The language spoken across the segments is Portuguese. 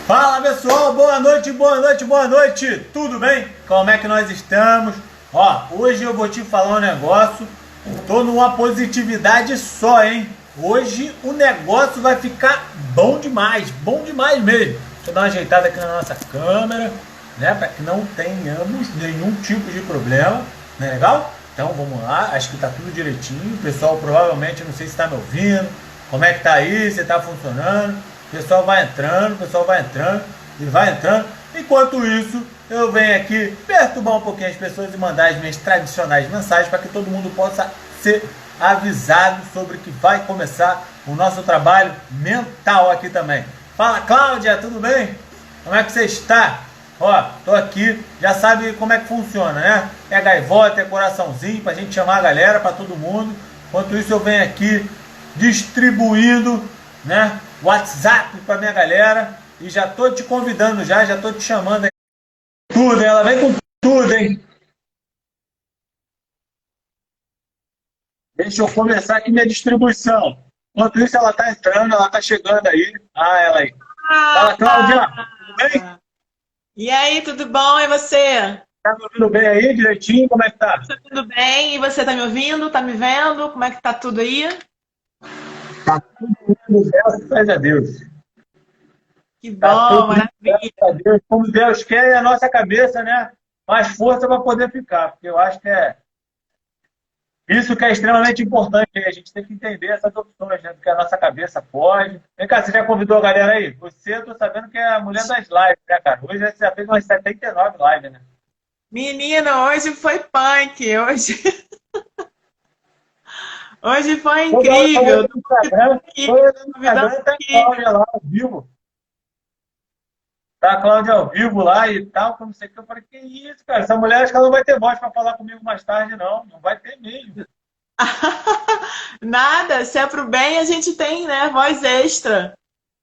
Fala pessoal, boa noite, boa noite, boa noite, tudo bem? Como é que nós estamos? Ó, hoje eu vou te falar um negócio, tô numa positividade só, hein? Hoje o negócio vai ficar bom demais mesmo. Deixa eu dar uma ajeitada aqui na nossa câmera, né? Para que não tenhamos nenhum tipo de problema, não é legal? Então vamos lá, acho que tá tudo direitinho. O pessoal provavelmente, não sei se está me ouvindo, como é que tá aí, se tá funcionando. O pessoal vai entrando, e vai entrando. Enquanto isso, eu venho aqui perturbar um pouquinho as pessoas e mandar as minhas tradicionais mensagens para que todo mundo possa ser avisado sobre que vai começar o nosso trabalho mental aqui também. Fala, Cláudia, tudo bem? Como é que você está? Ó, tô aqui, já sabe como é que funciona, né? É gaivota, é coraçãozinho pra gente chamar a galera, pra todo mundo. Enquanto isso eu venho aqui distribuindo, né, WhatsApp pra minha galera e já tô te convidando já tô te chamando aí. Tudo, hein? Ela vem com tudo, hein? Deixa eu começar aqui minha distribuição. Enquanto isso ela tá entrando, ela tá chegando aí. Ah, ela aí. Fala, Cláudia, Ah, tudo bem? e aí, tudo bom? E você? Tá me ouvindo bem aí, direitinho? Como é que tá? Tá tudo bem? E você tá me ouvindo? Tá me vendo? Como é que tá tudo aí? Tá tudo indo, graças a Deus. Que Tá bom, tudo indo, graças maravilha. a Deus. Como Deus quer, e a nossa cabeça, né? Mais força para poder ficar. Porque eu acho que é isso que é extremamente importante. A gente tem que entender essas opções, né? Porque a nossa cabeça pode. Vem cá, você já convidou a galera aí? Você, eu tô sabendo que é a mulher das lives, né, cara? Hoje você já fez umas 79 lives, né? Menina, hoje foi punk. Hoje foi Toda hora eu incrível. olho no Instagram, Aqui, tô olhando no convidando Instagram, tá a aqui. Cláudia lá ao vivo. Tá a Cláudia ao vivo lá e tal, como sei que eu falei, que isso, cara? Essa mulher acho que ela não vai ter voz para falar comigo mais tarde, não. Não vai ter mesmo. Nada, se é pro bem, a gente tem, né? Voz extra.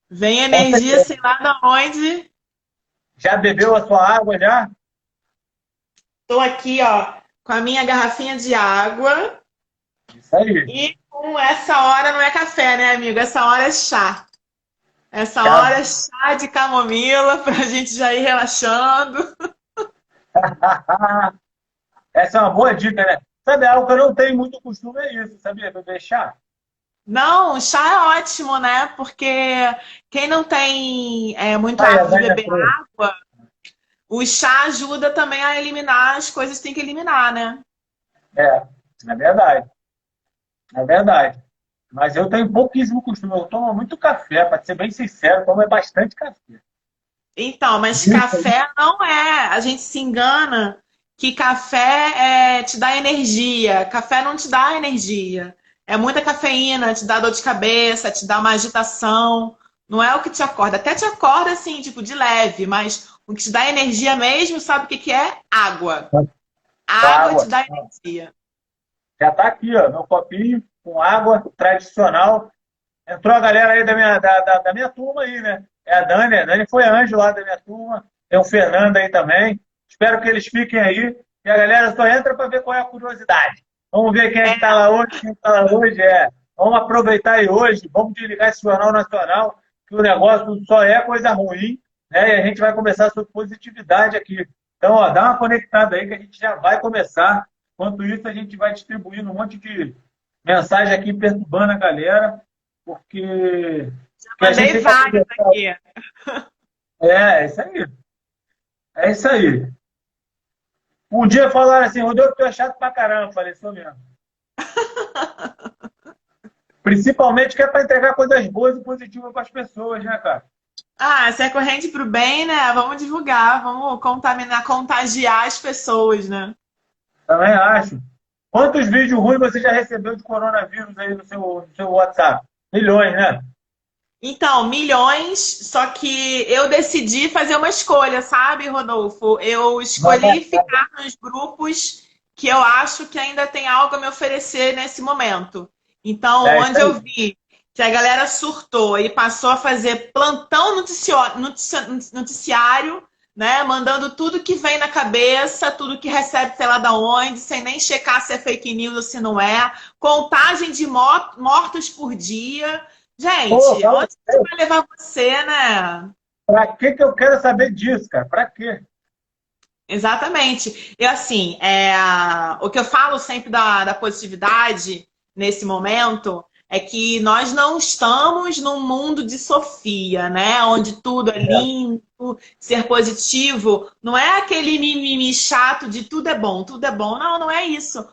Vem Com energia, certeza. sei lá da onde. Já bebeu a sua água já? Tô aqui, ó, com a minha garrafinha de água. Isso aí. E com essa hora não é café, né, amigo? Essa hora é chá. Essa Já... hora é chá de camomila pra gente já ir relaxando. Essa é uma boa dica, né? Sabe, algo que eu não tenho muito costume é isso, sabia? Beber chá. Não, chá é ótimo, né? Porque quem não tem muito Aí, a hábito de Dani beber entrou. água, o chá ajuda também a eliminar as coisas que tem que eliminar, né? É, é verdade. É verdade. Mas eu tenho pouquíssimo costume. Eu tomo muito café, para ser bem sincero, tomo é bastante café. Então, mas Muito. café não é. A gente se engana que café te dá energia. Café não te dá energia. É muita cafeína, te dá dor de cabeça, te dá uma agitação. Não é o que te acorda. Até te acorda assim, tipo, de leve, mas o que te dá energia mesmo, sabe o que que é? Água. Água te Água. dá energia. Já tá aqui, ó, meu copinho com água tradicional. Entrou a galera aí da minha turma aí, né? É a Dani foi anjo lá da minha turma. Tem o Fernando aí também. Espero que eles fiquem aí. E a galera só entra para ver qual é a curiosidade. Vamos ver quem é que está lá hoje, quem está lá hoje é. Vamos aproveitar aí hoje, vamos desligar esse Jornal Nacional, que o negócio só é coisa ruim, né? E a gente vai começar sobre positividade aqui. Então, ó, dá uma conectada aí que a gente já vai começar. Enquanto isso, a gente vai distribuindo um monte de mensagem aqui perturbando a galera porque que a gente Mandei tem que vários aproveitar. aqui. É isso aí. É isso aí. Um dia falaram assim, Rodolfo, tu é chato pra caramba. Eu falei, sou mesmo. Principalmente que é para entregar coisas boas e positivas para as pessoas, né, cara? Ah, se é corrente pro bem, né? Vamos divulgar, vamos contaminar, contagiar as pessoas, né? Também acho. Quantos vídeos ruins você já recebeu de coronavírus aí no seu WhatsApp? Milhões, né? Então, milhões, só que eu decidi fazer uma escolha, sabe, Rodolfo? Eu escolhi ficar nos grupos que eu acho que ainda tem algo a me oferecer nesse momento. Então, É isso onde aí. eu vi que a galera surtou e passou a fazer plantão noticiário, né? Mandando tudo que vem na cabeça, tudo que recebe, sei lá da onde, sem nem checar se é fake news ou se não é. Contagem de mortos por dia. Pô, Gente, fala onde isso vai levar você, né? Pra que eu quero saber disso, cara? Pra quê? Exatamente. E assim, o que eu falo sempre da positividade nesse momento é que nós não estamos num mundo de Sofia, né? Onde tudo é lindo, ser positivo não é aquele mimimi chato de tudo é bom. Não, não é isso.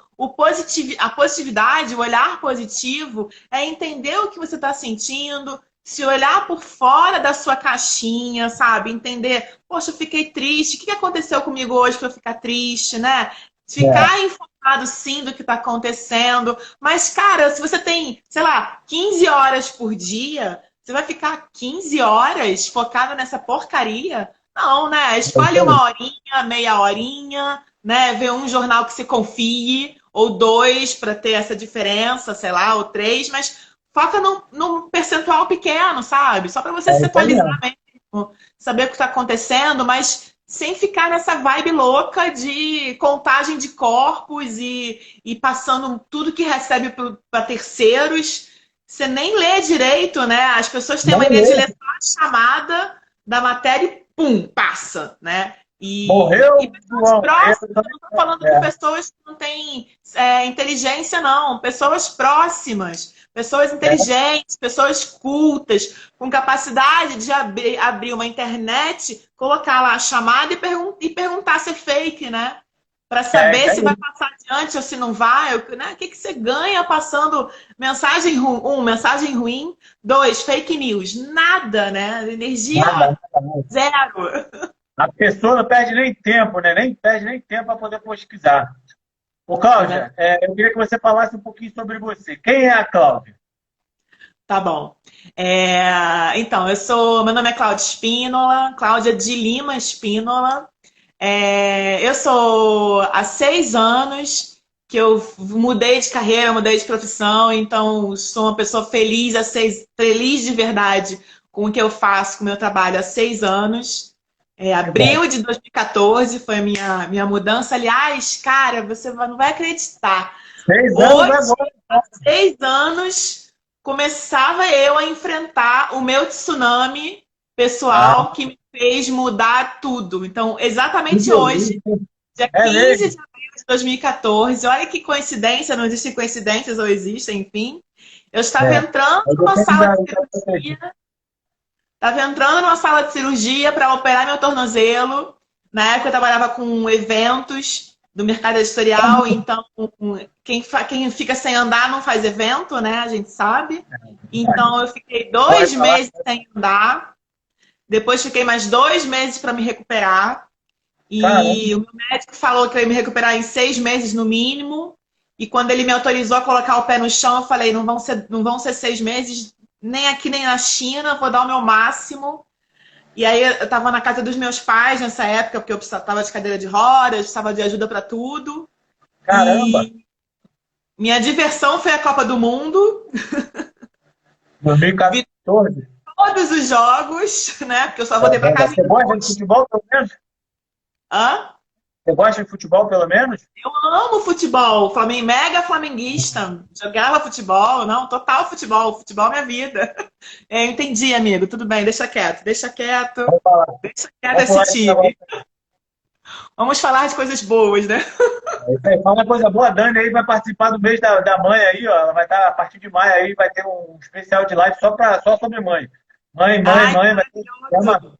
A positividade, o olhar positivo, é entender o que você está sentindo, se olhar por fora da sua caixinha, sabe? Entender, poxa, eu fiquei triste, o que aconteceu comigo hoje para eu ficar triste, né? É, Ficar informado sim do que está acontecendo. Mas, cara, se você tem, sei lá, 15 horas por dia, você vai ficar 15 horas focada nessa porcaria? Não, né? Escolhe uma horinha, meia horinha, né? Vê um jornal que você confie, ou dois para ter essa diferença, sei lá, ou três, mas foca num percentual pequeno, sabe? Só para você é se isso aí atualizar mesmo. mesmo, saber o que está acontecendo, mas sem ficar nessa vibe louca de contagem de corpos e passando tudo que recebe para terceiros. Você nem lê direito, né? As pessoas têm a Nem mania de lê. ler só a chamada da matéria e pum, passa, né? E Morreu, pessoas João. próximas, eu não estou falando com pessoas que não têm inteligência, não. Pessoas próximas, pessoas É, inteligentes, pessoas cultas, com capacidade de abrir uma internet, colocar lá a chamada e perguntar se é fake, né? Para saber isso se vai aí. passar adiante ou se não vai. Né? O que, que você ganha passando mensagem ruim, dois, fake news? Nada, né? Nada, Energia nada. zero. A pessoa não perde nem tempo, né? Nem perde nem tempo para poder pesquisar. Ô, Cláudia, eu queria que você falasse um pouquinho sobre você. Quem é a Cláudia? Tá bom. Então, meu nome é Cláudia Espínola, Cláudia de Lima Espínola. Eu sou há 6 anos que eu mudei de carreira, mudei de profissão, então sou uma pessoa feliz de verdade com o que eu faço, com o meu trabalho há 6 anos. Que bom. Abril de 2014 foi a minha mudança. Aliás, cara, você não vai acreditar. 6 anos Hoje, agora. 6 anos, começava eu a enfrentar o meu tsunami Ah, pessoal que me fez mudar tudo. Então, que exatamente hoje, delícia. dia É 15 mesmo? de abril de 2014, olha que coincidência, não existem coincidências ou existem, enfim. Eu estava É. entrando Eu numa dependo sala de da estratégia. cirurgia, para operar meu tornozelo. Na época eu trabalhava com eventos do mercado editorial, então quem fica sem andar não faz evento, né? A gente sabe. Então eu fiquei Pode dois falar. meses sem andar, depois fiquei mais 2 meses para me recuperar. Caramba. E o meu médico falou que eu ia me recuperar em 6 meses no mínimo. E quando ele me autorizou a colocar o pé no chão, eu falei: não vão ser 6 meses, nem aqui nem na China, vou dar o meu máximo. E aí eu estava na casa dos meus pais nessa época, porque eu estava de cadeira de rodas, precisava de ajuda para tudo. Caramba. E minha diversão foi a Copa do Mundo. Vi 2014. todos os jogos, né? Porque eu só voltei para casa em Você gosta de agosto. futebol, pelo menos? Hã? Você gosta de futebol, pelo menos? Eu amo futebol, mega flamenguista. Jogava futebol, não, total futebol. Futebol é minha vida. Eu entendi, amigo. Tudo bem, Vamos falar. deixa quieto Vamos esse falar desse negócio. time. Vamos falar de coisas boas, né? É isso aí. Fala uma coisa boa. A Dani aí vai participar do mês da mãe aí, ó. Ela vai estar, a partir de maio aí, vai ter um especial de live só sobre mãe. Ai, que Mãe, vai ter um tema. maravilhoso.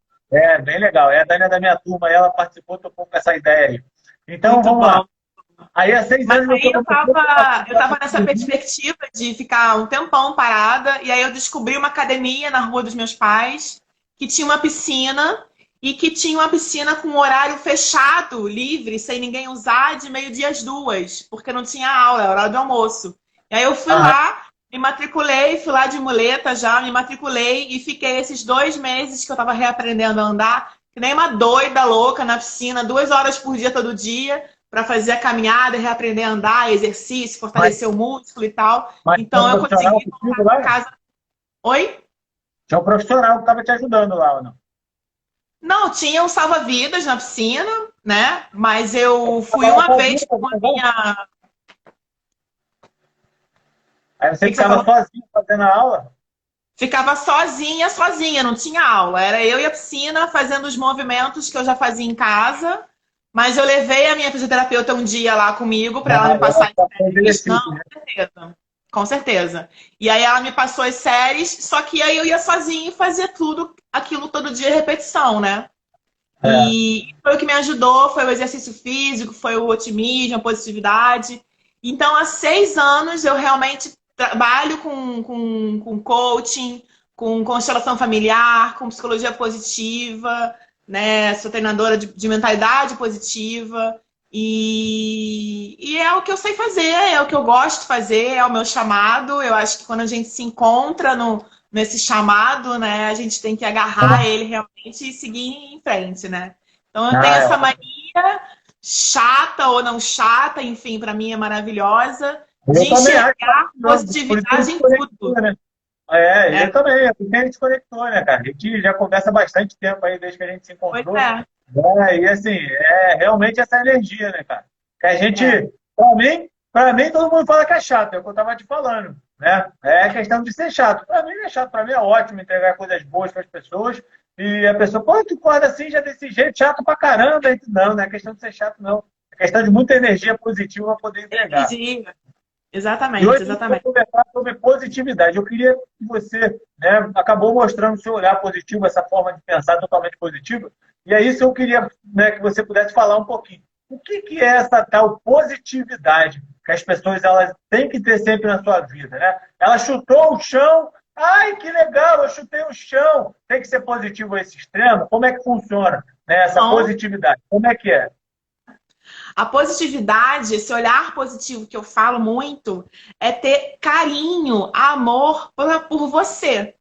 Bem legal. A Dani é da minha turma, ela participou, tocou com essa ideia aí. Então, Muito vamos lá. bom. Aí, há seis Mas anos você aí eu começou a tava, eu participar da tava nessa cirurgia. perspectiva de ficar um tempão parada, e aí eu descobri uma academia na rua dos meus pais, que tinha uma piscina, e que tinha uma piscina com um horário fechado, livre, sem ninguém usar, de meio-dia às 2, porque não tinha aula, era hora do almoço. E aí eu fui Ah, lá, me matriculei, fui lá de muleta já, me matriculei, e fiquei esses 2 meses que eu tava reaprendendo a andar, que nem uma doida louca na piscina, 2 horas por dia, todo dia, para fazer a caminhada, reaprender a andar, exercício, mas, fortalecer o músculo e tal. mas tinha um Então eu profissional consegui contigo voltar para lá? casa. Oi? Tinha um profissional que estava te ajudando lá, ou não? Não, tinha um salva-vidas na piscina, né? Mas eu Você fui estava uma sozinho vez com fazendo a negócio? minha. Aí O você que que você ficava falou? sozinho fazendo a aula? ficava sozinha, não tinha aula. Era eu e a piscina fazendo os movimentos que eu já fazia em casa, mas eu levei a minha fisioterapeuta um dia lá comigo para ela me passar as séries. Não, com certeza. Com certeza. E aí ela me passou as séries, só que aí eu ia sozinha e fazia tudo, aquilo todo dia, repetição, né? E foi o que me ajudou, foi o exercício físico, foi o otimismo, a positividade. Então, há 6 anos eu realmente trabalho com coaching, com constelação familiar, com psicologia positiva, né? Sou treinadora de mentalidade positiva. E é o que eu sei fazer, é o que eu gosto de fazer, é o meu chamado. Eu acho que quando a gente se encontra nesse chamado, né, a gente tem que agarrar ele realmente e seguir em frente, né? Então eu tenho essa mania, chata ou não chata, enfim, para mim é maravilhosa, de enxergar positividade em tudo. Né? Eu também, é porque a gente conectou, né, cara? A gente já conversa há bastante tempo aí, desde que a gente se encontrou. Pois é. E assim, é realmente essa energia, né, cara? Que a gente, pra mim, todo mundo fala que é chato, é o que eu tava te falando, né? É questão de ser chato. Pra mim não é chato, pra mim é ótimo entregar coisas boas para as pessoas. E a pessoa, pô, tu acorda assim, já desse jeito, chato pra caramba. Não é questão de ser chato, não. É questão de muita energia positiva para poder entregar. Energia. Exatamente, e hoje exatamente. Eu vou conversar sobre positividade. Eu queria que você, né, acabou mostrando o seu olhar positivo, essa forma de pensar totalmente positiva. E é isso que eu queria, né, que você pudesse falar um pouquinho. O que é essa tal positividade que as pessoas elas têm que ter sempre na sua vida, né? Ela chutou o chão, ai, que legal, eu chutei o chão. Tem que ser positivo a esse extremo? Como é que funciona, né, essa positividade? Como é que é? A positividade, esse olhar positivo que eu falo muito, é ter carinho, amor por você.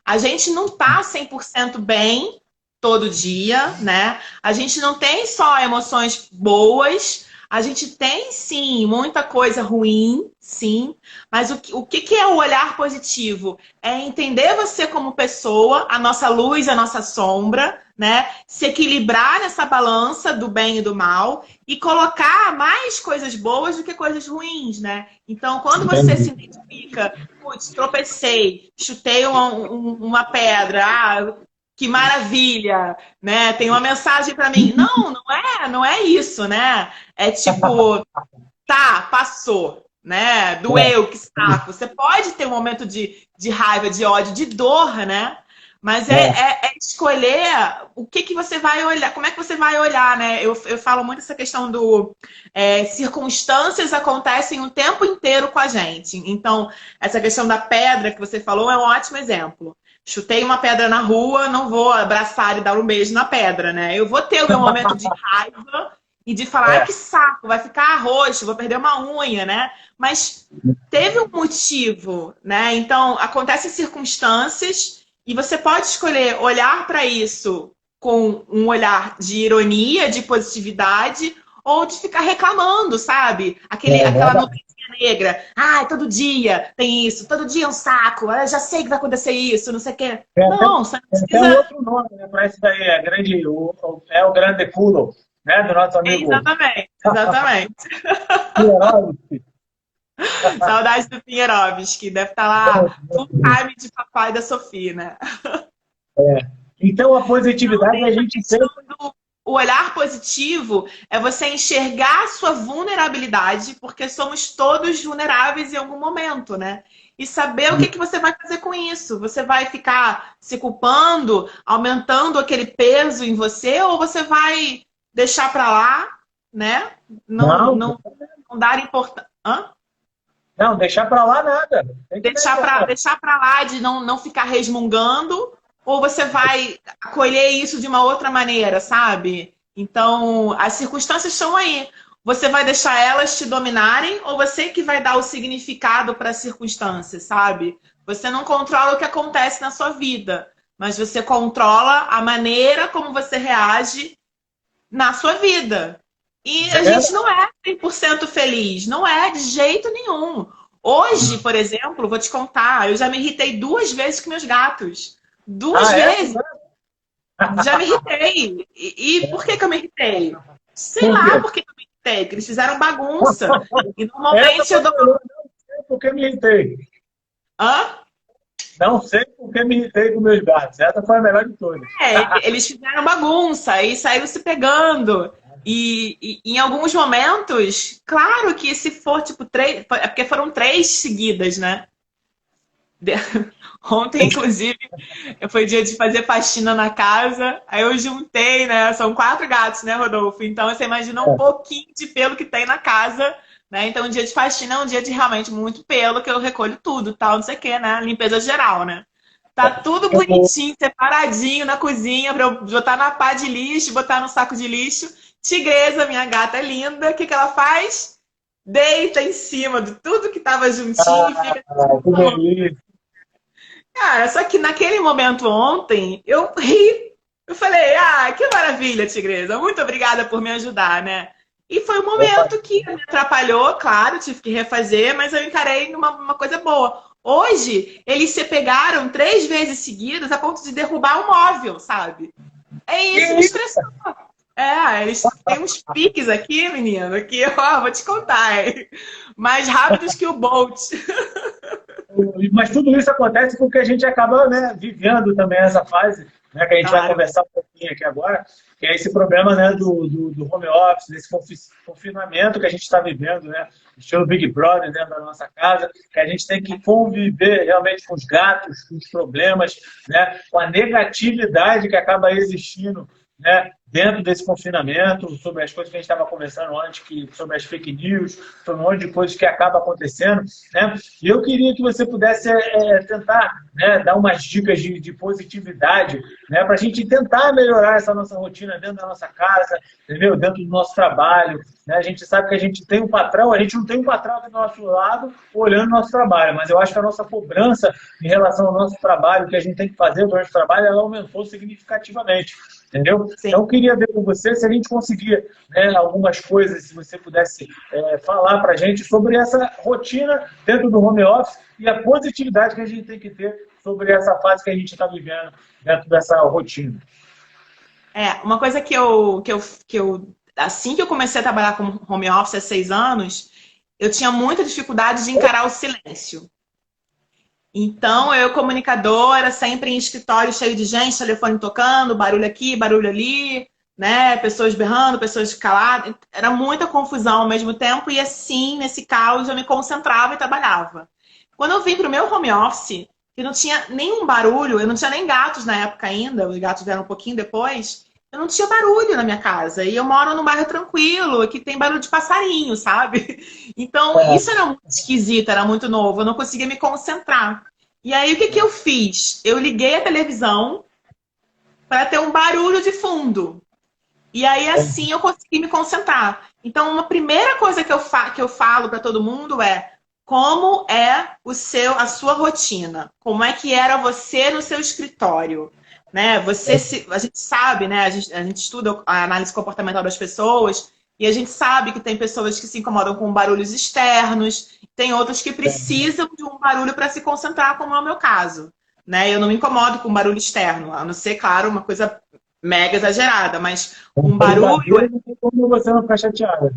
A gente não tá 100% bem todo dia, né? A gente não tem só emoções boas, a gente tem, sim, muita coisa ruim, sim, mas o que é o olhar positivo? É entender você como pessoa, a nossa luz, a nossa sombra, né? Se equilibrar nessa balança do bem e do mal e colocar mais coisas boas do que coisas ruins, né? Então, quando você se identifica, putz, tropecei, chutei uma pedra, que maravilha, né? Tem uma mensagem para mim. Não é isso, né? É tipo, tá, passou, né? Doeu, que saco. Você pode ter um momento de raiva, de ódio, de dor, né? Mas é escolher o que você vai olhar, como é que você vai olhar, né? Eu falo muito essa questão do circunstâncias acontecem o tempo inteiro com a gente. Então, essa questão da pedra que você falou é um ótimo exemplo. Chutei uma pedra na rua, não vou abraçar e dar um beijo na pedra, né? Eu vou ter o meu momento de raiva e de falar, ai, que saco, vai ficar roxo, vou perder uma unha, né? Mas teve um motivo, né? Então, acontecem circunstâncias e você pode escolher olhar para isso com um olhar de ironia, de positividade, ou de ficar reclamando, sabe? Aquela notícia negra. Ai, todo dia tem isso, todo dia é um saco, eu já sei que vai acontecer isso, não sei o quê. Não, você não precisa... Tem outro nome, né? Para isso daí, o grande culo, né? Do nosso amigo. Exatamente. Saudade do Pinheirovski, deve estar lá full time de papai da Sofia, né? Então, a positividade a gente sempre... O olhar positivo é você enxergar a sua vulnerabilidade, porque somos todos vulneráveis em algum momento, né? E saber o que você vai fazer com isso. Você vai ficar se culpando, aumentando aquele peso em você, ou você vai deixar para lá, né? Não dar importância. Não, deixar para lá nada. Deixar para lá de não ficar resmungando, ou você vai acolher isso de uma outra maneira, sabe? Então, as circunstâncias estão aí. Você vai deixar elas te dominarem ou você que vai dar o significado para as circunstâncias, sabe? Você não controla o que acontece na sua vida, mas você controla a maneira como você reage na sua vida. E a gente não é 100% feliz, não é de jeito nenhum. Hoje, por exemplo, vou te contar, eu já me irritei 2 vezes com meus gatos. 2 vezes. Já me irritei. E por que eu me irritei? Sei lá por que eu me irritei, que eles fizeram bagunça. E normalmente eu dou... Por que me irritei? Não sei porque me irritei com meus gatos. Essa foi a melhor de todas. Eles fizeram bagunça e saíram se pegando. E em alguns momentos, claro que se for tipo três, é porque foram três seguidas, né? De- Ontem, inclusive, foi dia de fazer faxina na casa. Aí eu juntei, né? São 4 gatos, né, Rodolfo? Então você imagina um pouquinho de pelo que tem na casa, né? Então, um dia de faxina é um dia de realmente muito pelo, que eu recolho tudo, tal, não sei o quê, né? Limpeza geral, né? Tá tudo bonitinho, separadinho na cozinha pra eu botar na pá de lixo, botar no saco de lixo. Tigresa, minha gata linda, o que que ela faz? Deita em cima de tudo que tava juntinho e fica. Que delícia. Cara, só que naquele momento ontem, eu ri. Eu falei, ah, que maravilha, Tigresa. Muito obrigada por me ajudar, né? E foi um momento que me atrapalhou, claro, tive que refazer, mas eu encarei numa uma coisa boa. Hoje, eles se pegaram 3 vezes seguidas a ponto de derrubar o móvel, sabe? É isso, me estressou. Eles têm uns piques aqui, menino, que, ó, vou te contar, hein? Mais rápidos que o Bolt. Mas tudo isso acontece porque a gente acaba, né, vivendo também essa fase, né, que a gente vai Claro. conversar um pouquinho aqui agora, que é esse problema, né, do home office, desse confinamento que a gente está vivendo, né, estilo Big Brother dentro da nossa casa, que a gente tem que conviver realmente com os gatos, com os problemas, né, com a negatividade que acaba existindo, né, dentro desse confinamento, sobre as coisas que a gente estava conversando antes, sobre as fake news, sobre um monte de coisas que acaba acontecendo, né? E eu queria que você pudesse tentar, né, dar umas dicas de positividade, né, para a gente tentar melhorar essa nossa rotina dentro da nossa casa, entendeu? Dentro do nosso trabalho, né? A gente sabe que a gente tem um patrão, a gente não tem um patrão aqui do nosso lado olhando o nosso trabalho, mas eu acho que a nossa cobrança em relação ao nosso trabalho, o que a gente tem que fazer durante o trabalho, ela aumentou significativamente. Entendeu? Sim. Então, eu queria ver com você se a gente conseguia, né, algumas coisas, se você pudesse falar para a gente sobre essa rotina dentro do home office e a positividade que a gente tem que ter sobre essa fase que a gente está vivendo dentro dessa rotina. Uma coisa assim que eu comecei a trabalhar com home office há 6 anos, eu tinha muita dificuldade de encarar o silêncio. Então, eu, comunicadora, sempre em escritório cheio de gente, telefone tocando, barulho aqui, barulho ali, né? Pessoas berrando, pessoas caladas. Era muita confusão ao mesmo tempo, e assim, nesse caos, eu me concentrava e trabalhava. Quando eu vim para o meu home office, que não tinha nenhum barulho, eu não tinha nem gatos na época ainda, os gatos vieram um pouquinho depois, eu não tinha barulho na minha casa. E eu moro num bairro tranquilo, que tem barulho de passarinho, sabe? Então, isso era muito esquisito, era muito novo, eu não conseguia me concentrar. E aí, o que que eu fiz? Eu liguei a televisão para ter um barulho de fundo. E aí, assim, eu consegui me concentrar. Então, uma primeira coisa que eu falo para todo mundo é: como é a sua rotina? Como é que era você no seu escritório? Né? A gente sabe, né? A gente estuda a análise comportamental das pessoas e a gente sabe que tem pessoas que se incomodam com barulhos externos, tem outras que precisam de um barulho para se concentrar, como é o meu caso. Né? Eu não me incomodo com barulho externo, a não ser, claro, uma coisa mega exagerada, mas um barulho. Não tem como você não ficar chateada.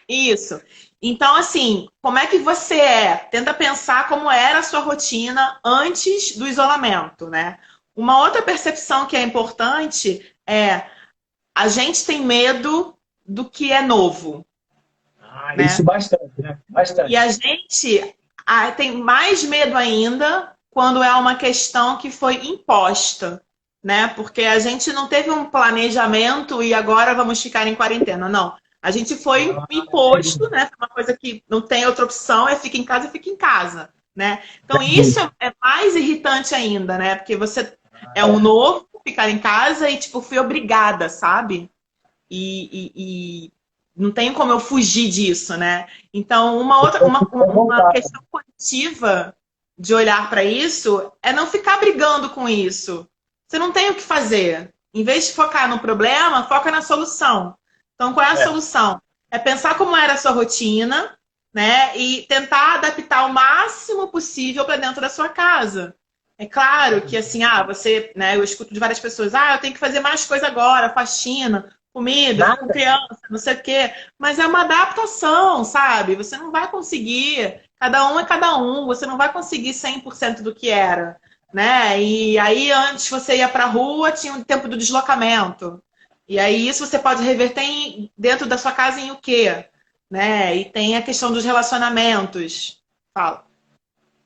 Isso. Então, assim, como é que você é? Tenta pensar como era a sua rotina antes do isolamento, né? Uma outra percepção que é importante é: a gente tem medo do que é novo. Né? Isso bastante, né? Bastante. E a gente tem mais medo ainda quando é uma questão que foi imposta, né? Porque a gente não teve um planejamento e agora vamos ficar em quarentena. Não. A gente foi imposto, né? Uma coisa que não tem outra opção, é fica em casa, né? Então isso é mais irritante ainda, né? Porque você é um novo, ficar em casa e, tipo, fui obrigada, sabe? E não tem como eu fugir disso, né? Então, uma questão positiva de olhar para isso é não ficar brigando com isso. Você não tem o que fazer. Em vez de focar no problema, foca na solução. Então, qual é a solução? É pensar como era a sua rotina, né? E tentar adaptar o máximo possível para dentro da sua casa. É claro que, assim, você, né? Eu escuto de várias pessoas: eu tenho que fazer mais coisa agora, faxina, comida, com criança, não sei o quê. Mas é uma adaptação, sabe? Você não vai conseguir, cada um é cada um, você não vai conseguir 100% do que era. né? E aí antes você ia para a rua, tinha o tempo do deslocamento. E aí isso você pode reverter dentro da sua casa em o quê? Né? E tem a questão dos relacionamentos. Fala.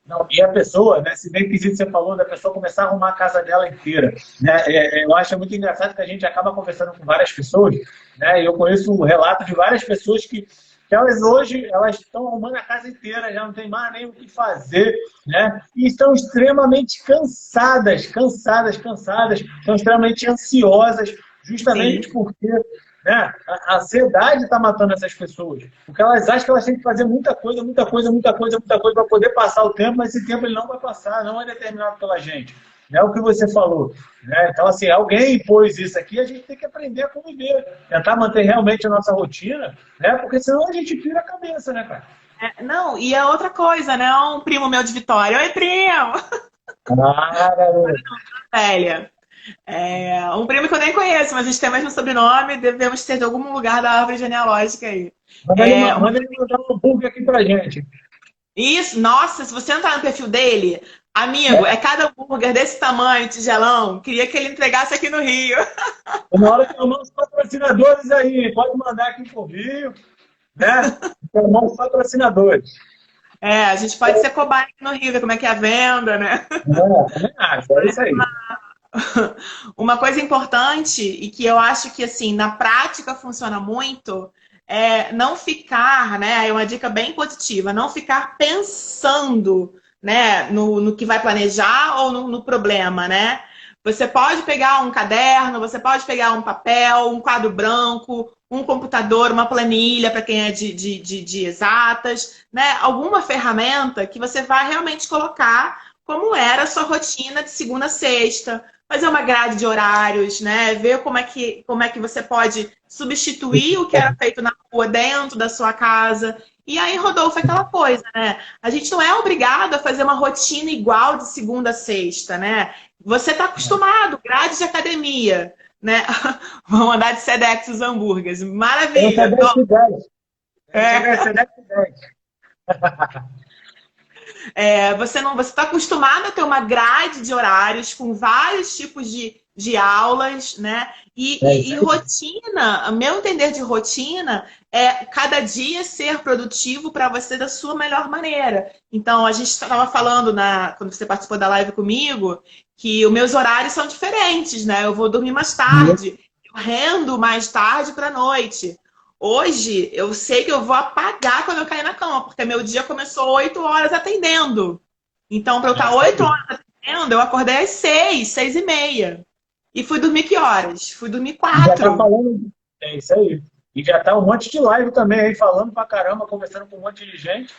Não, e a pessoa, né, se bem que isso que você falou, da pessoa começar a arrumar a casa dela inteira, né, eu acho muito engraçado que a gente acaba conversando com várias pessoas, né, e eu conheço um relato de várias pessoas que elas hoje elas estão arrumando a casa inteira, já não tem mais nem o que fazer, né, e estão extremamente cansadas, estão extremamente ansiosas, Sim. justamente porque, né, a ansiedade está matando essas pessoas. Porque elas acham que elas têm que fazer muita coisa para poder passar o tempo, mas esse tempo ele não vai passar, não é determinado pela gente. É o que você falou. Né? Então, assim, alguém impôs isso aqui, a gente tem que aprender a conviver, tentar manter realmente a nossa rotina, né? Porque senão a gente pira a cabeça, né, cara? Não, e a outra coisa, né? Um primo meu de Vitória. Oi, primo! Ah, garoto. Velha. Um primo que eu nem conheço, mas a gente tem o mesmo sobrenome, devemos ser de algum lugar da árvore genealógica aí. Manda ele mandar um hambúrguer aqui pra gente. Isso, nossa, se você entrar no perfil dele, amigo, é cada hambúrguer desse tamanho, tigelão, queria que ele entregasse aqui no Rio. Na hora que eu mando os patrocinadores aí, pode mandar aqui pro Rio, né? Chamar os patrocinadores. A gente pode ser cobaia aqui no Rio, ver como é que é a venda, né? Também acho, é isso aí. Uma coisa importante e que eu acho que assim na prática funciona muito é não ficar, né? É uma dica bem positiva, não ficar pensando, né, no que vai planejar ou no problema, né? Você pode pegar um caderno, você pode pegar um papel, um quadro branco, um computador, uma planilha para quem é de exatas, né? Alguma ferramenta que você vai realmente colocar como era a sua rotina de segunda a sexta, fazer uma grade de horários, né? Ver como é que você pode substituir o que era feito na rua dentro da sua casa. E aí, Rodolfo, é aquela coisa, né? A gente não é obrigado a fazer uma rotina igual de segunda a sexta, né? Você está acostumado, grade de academia, né? Vamos andar de Sedex os hambúrgueres. Eu Maravilha. Sedex 10. Eu cheguei a É, Sedex 10. você está acostumado a ter uma grade de horários com vários tipos de aulas, né? É E isso aí. rotina, meu entender de rotina é cada dia ser produtivo para você da sua melhor maneira. Então, a gente estava falando quando você participou da live comigo, que os meus horários são diferentes, né? Eu vou dormir mais tarde, eu rendo mais tarde para a noite. Hoje, eu sei que eu vou apagar quando eu cair na cama, porque meu dia começou 8 horas atendendo. Então, para eu É estar isso 8 aí. horas atendendo, eu acordei às 6, 6 e meia. E fui dormir que horas? Fui dormir E já tá 4. falando. É isso aí. E já tá um monte de live também aí, falando pra caramba, conversando com um monte de gente.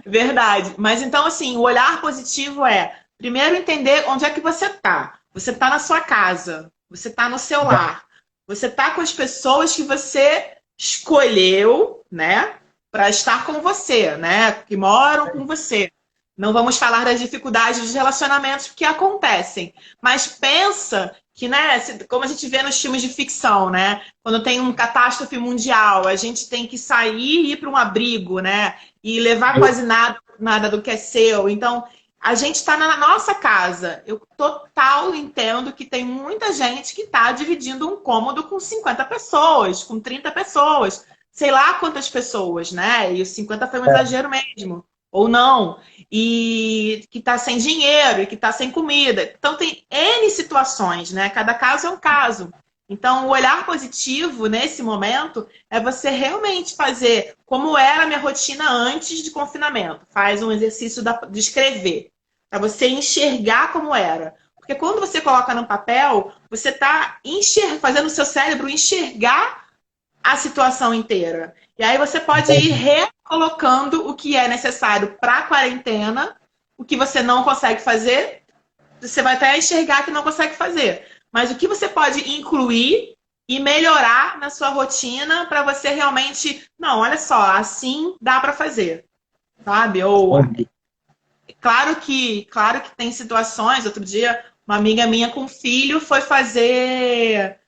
Verdade. Mas então, assim, o olhar positivo é, primeiro, entender onde é que você está. Você está na sua casa, você está no seu lar, você está com as pessoas que você escolheu, né, para estar com você, né, que moram com você. Não vamos falar das dificuldades dos relacionamentos que acontecem, mas pensa que, né, como a gente vê nos filmes de ficção, né, quando tem uma catástrofe mundial, a gente tem que sair e ir para um abrigo, né, e levar quase nada do que é seu. Então, a gente está na nossa casa. Eu total entendo que tem muita gente que está dividindo um cômodo com 50 pessoas, com 30 pessoas, sei lá quantas pessoas, né? E os 50 foi um exagero mesmo. Ou não. E que está sem dinheiro, e que está sem comida. Então, tem N situações, né? Cada caso é um caso. Então, o olhar positivo nesse momento é você realmente fazer como era a minha rotina antes de confinamento. Faz um exercício de escrever, para você enxergar como era. Porque quando você coloca no papel, você está fazendo o seu cérebro enxergar a situação inteira. E aí você pode ir recolocando o que é necessário para a quarentena, o que você não consegue fazer, você vai até enxergar que não consegue fazer. Mas o que você pode incluir e melhorar na sua rotina para você realmente, não, olha só, assim dá para fazer, sabe? Ou claro que tem situações. Outro dia, uma amiga minha com filho foi fazer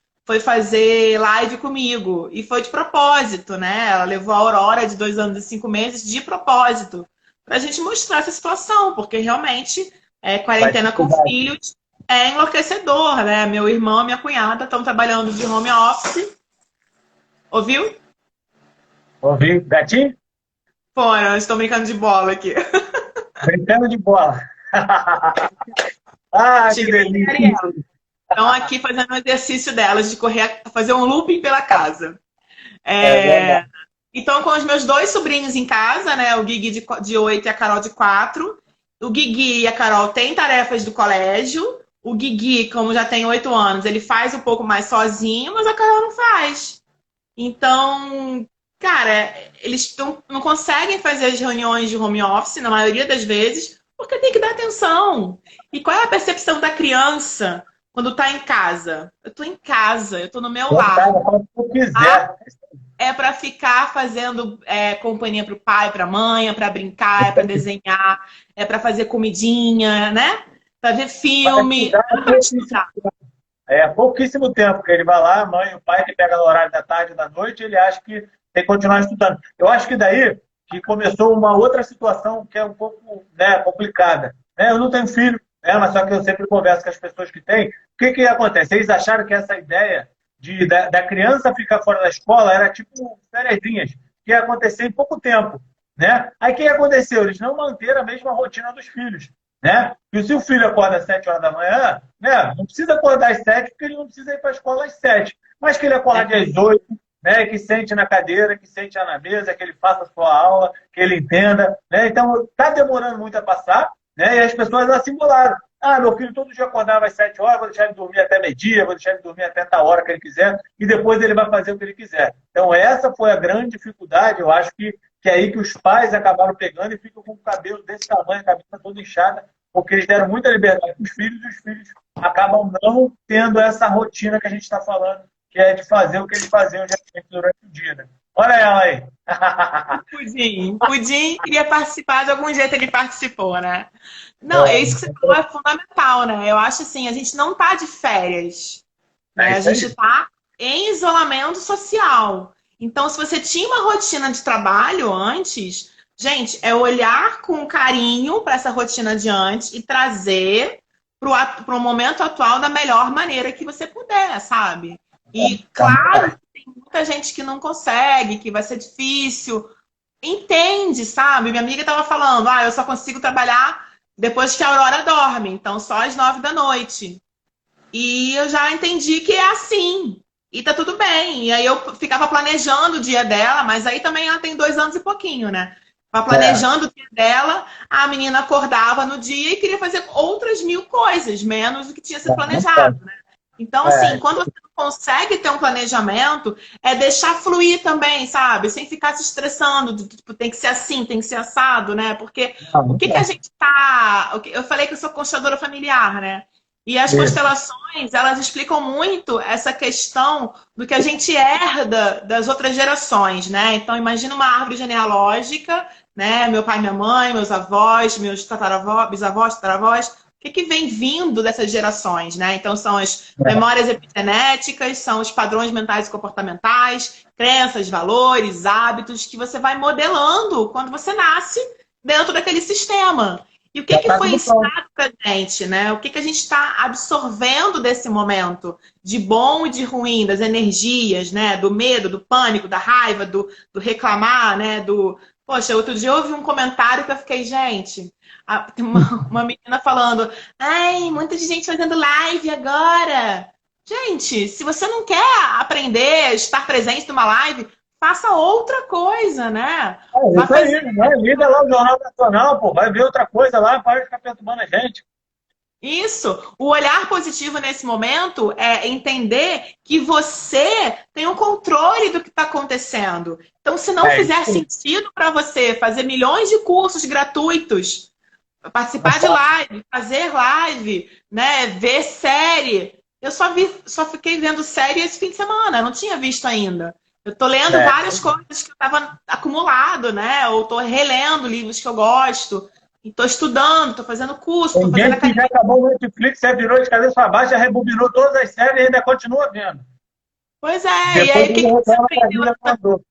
live comigo e foi de propósito, né? Ela levou a Aurora de 2 anos e 5 meses de propósito para a gente mostrar essa situação, porque realmente Vai Quarentena com estudar. filhos é enlouquecedor, né? Meu irmão e minha cunhada estão trabalhando de home office. Ouviu? Ouvi, gatinho? Foram, estão brincando de bola aqui. Brincando de bola. Ah, que Tigre e delícia. Ariel. Estão aqui fazendo o exercício delas de correr, fazer um looping pela casa. É verdade. É, Então, com os meus dois sobrinhos em casa, né? O Guigui de 8 e a Carol de 4. O Guigui e a Carol têm tarefas do colégio. O Guigui, como já tem 8 anos, ele faz um pouco mais sozinho, mas a Carol não faz. Então, cara, não conseguem fazer as reuniões de home office, na maioria das vezes, porque tem que dar atenção. E qual é a percepção da criança quando está em casa? Eu estou em casa, eu estou no meu Então, cara, lar. faz o que tu Ah, quiser. é para ficar fazendo companhia para o pai, para a mãe, é para brincar, é para desenhar, é para fazer comidinha, né? Para ver Vai filme, estudar não é para pouquíssimo. estudar. Pouquíssimo tempo que ele vai lá, a mãe, o pai que pega no horário da tarde e da noite, ele acha que tem que continuar estudando. Eu acho que daí que começou uma outra situação que é um pouco, né, complicada. Né? Eu não tenho filho, né, mas só que eu sempre converso com as pessoas que têm. O que, que acontece? Eles acharam que essa ideia da criança ficar fora da escola era tipo fériasinhas, que ia acontecer em pouco tempo. Né? Aí o que aconteceu? Eles não manteram a mesma rotina dos filhos. Né? E se o filho acorda às 7 horas da manhã, né? Não precisa acordar às 7, porque ele não precisa ir para a escola às 7. Mas que ele acorde às 8, né? Que sente na cadeira, que sente na mesa, que ele faça a sua aula, que ele entenda. Né? Então, está demorando muito a passar, né? E as pessoas assimilaram. Ah, meu filho todo dia acordava às 7 horas, vou deixar ele dormir até meio-dia, vou deixar ele dormir até tal hora que ele quiser, e depois ele vai fazer o que ele quiser. Então, essa foi a grande dificuldade, eu acho que é aí que os pais acabaram pegando e ficam com o cabelo desse tamanho, a cabeça toda inchada, porque eles deram muita liberdade para os filhos e os filhos acabam não tendo essa rotina que a gente está falando, que é de fazer o que eles faziam geralmente durante o dia. Né? Olha ela aí. Pudim. Pudim queria participar, de algum jeito ele participou, né? Não, é isso que você falou, é fundamental, né? Eu acho assim, a gente não tá de férias, É né? A isso gente aí. tá em isolamento social. Então, se você tinha uma rotina de trabalho antes, gente, é olhar com carinho para essa rotina de antes e trazer para o momento atual da melhor maneira que você puder, sabe? E claro, tem muita gente que não consegue, que vai ser difícil. Entende, sabe? Minha amiga estava falando, eu só consigo trabalhar depois que a Aurora dorme, então só às 9 da noite. E eu já entendi que é assim. E tá tudo bem. E aí eu ficava planejando o dia dela, mas aí também ela tem 2 anos e pouquinho, né? Ficava É, planejando o dia dela, a menina acordava no dia e queria fazer outras 1000 coisas, menos do que tinha sido não pode. planejado, né? Então, assim, É, quando você não consegue ter um planejamento, é deixar fluir também, sabe? Sem ficar se estressando, tipo, tem que ser assim, tem que ser assado, né? Porque o não que que a pode. gente tá. Eu falei que eu sou consteladora familiar, né? E as Isso. constelações, elas explicam muito essa questão do que a gente herda das outras gerações, né? Então, imagina uma árvore genealógica, né? Meu pai, minha mãe, meus avós, meus tataravós, bisavós, tataravós. O que que vem vindo dessas gerações, né? Então, são as memórias epigenéticas, são os padrões mentais e comportamentais, crenças, valores, hábitos que você vai modelando quando você nasce dentro daquele sistema. E o que Já que está foi tudo pronto. ensinado pra gente, né? O que que a gente está absorvendo desse momento de bom e de ruim, das energias, né? Do medo, do pânico, da raiva, do reclamar, né? Poxa, outro dia eu ouvi um comentário que eu fiquei, gente, tem uma menina falando, ai, muita gente fazendo live agora. Gente, se você não quer aprender, estar presente numa live, faça outra coisa, né? É Vai isso fazer. aí, né? Liga lá o Jornal Nacional, pô, vai ver outra coisa lá, para de ficar perturbando a gente. Isso. O olhar positivo nesse momento é entender que você tem o controle do que está acontecendo. Então, se não É isso fizer aí. sentido para você fazer milhões de cursos gratuitos, Não participar de pode. live, fazer live, né, ver série. Eu só fiquei vendo série esse fim de semana, eu não tinha visto ainda. Eu tô lendo É. várias coisas que eu estava acumulado, né? Ou tô relendo livros que eu gosto. E tô estudando, tô fazendo curso, tô Tem fazendo gente que já academia. acabou o Netflix, já virou de cabeça para baixo, já rebobinou todas as séries e ainda continua vendo. Pois é, e Depois aí o ele que que você reclama que a aprendeu? vida não andou.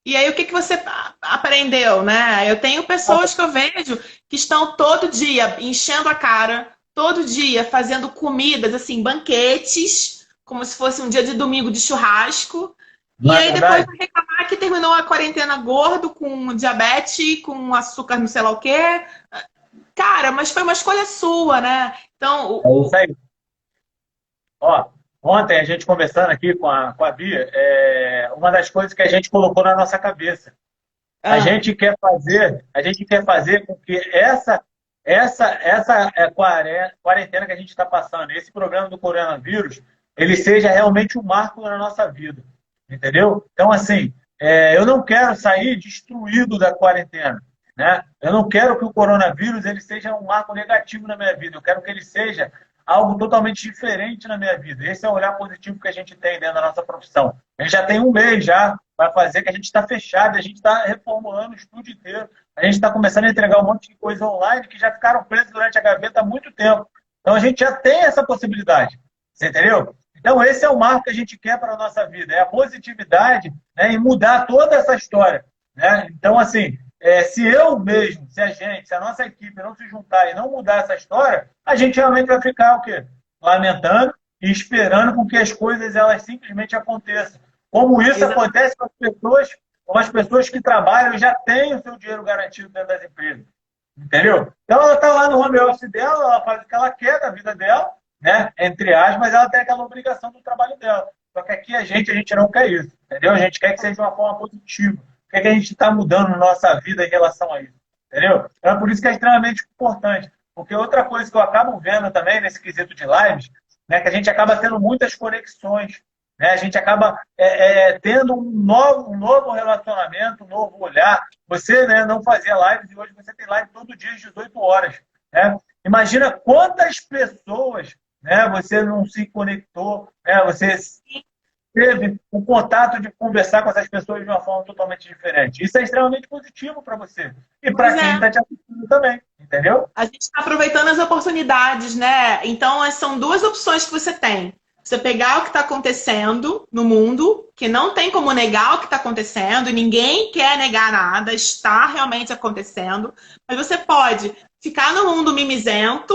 E aí, o que que você aprendeu, né? Eu tenho pessoas que eu vejo que estão todo dia enchendo a cara, todo dia fazendo comidas, assim, banquetes, como se fosse um dia de domingo de churrasco. Não E é aí depois verdade? vai reclamar que terminou a quarentena gordo, com diabetes, com açúcar não sei lá o quê. Cara, mas foi uma escolha sua, né? Então, É isso aí. Ó, ontem a gente conversando aqui com a Bia, uma das coisas que a gente colocou na nossa cabeça. ah, A gente quer fazer com que essa quarentena que a gente está passando, esse problema do coronavírus, ele seja realmente um marco na nossa vida, entendeu? Então, assim, eu não quero sair destruído da quarentena, né? Eu não quero que o coronavírus ele seja um marco negativo na minha vida. Eu quero que ele seja algo totalmente diferente na minha vida. Esse é o olhar positivo que a gente tem dentro da nossa profissão. A gente já tem um mês já para fazer que a gente está fechado, a gente está reformulando o estúdio inteiro, a gente está começando a entregar um monte de coisa online que já ficaram presas durante a gaveta há muito tempo. Então a gente já tem essa possibilidade, você entendeu? Então esse é o marco que a gente quer para a nossa vida, é a positividade, né, e mudar toda essa história. Né? Então, assim, se eu mesmo, se a nossa equipe não se juntar e não mudar essa história, a gente realmente vai ficar o quê? Lamentando e esperando com que as coisas elas simplesmente aconteçam. Como isso acontece com as pessoas que trabalham e já têm o seu dinheiro garantido dentro das empresas. Entendeu? Então ela está lá no home office dela, ela faz o que ela quer da vida dela, né? Entre aspas, mas ela tem aquela obrigação do trabalho dela. Só que aqui a gente não quer isso, entendeu? A gente quer que seja de uma forma positiva. O que, é que a gente está mudando na nossa vida em relação a isso? Entendeu? Então é por isso que é extremamente importante. Porque outra coisa que eu acabo vendo também nesse quesito de lives, né, que a gente acaba tendo muitas conexões, né? A gente acaba tendo um novo relacionamento, um novo olhar. Você, né, não fazia lives e hoje você tem live todo dia às 18 horas. Né? Imagina quantas pessoas, né, você não se conectou, né, você teve o contato de conversar com essas pessoas de uma forma totalmente diferente. Isso é extremamente positivo para você. E pois para quem é. está te assistindo também, entendeu? A gente está aproveitando as oportunidades, né? Então, são duas opções que você tem. Você pegar o que está acontecendo no mundo, que não tem como negar o que está acontecendo, e ninguém quer negar nada, está realmente acontecendo. Mas você pode ficar no mundo mimizento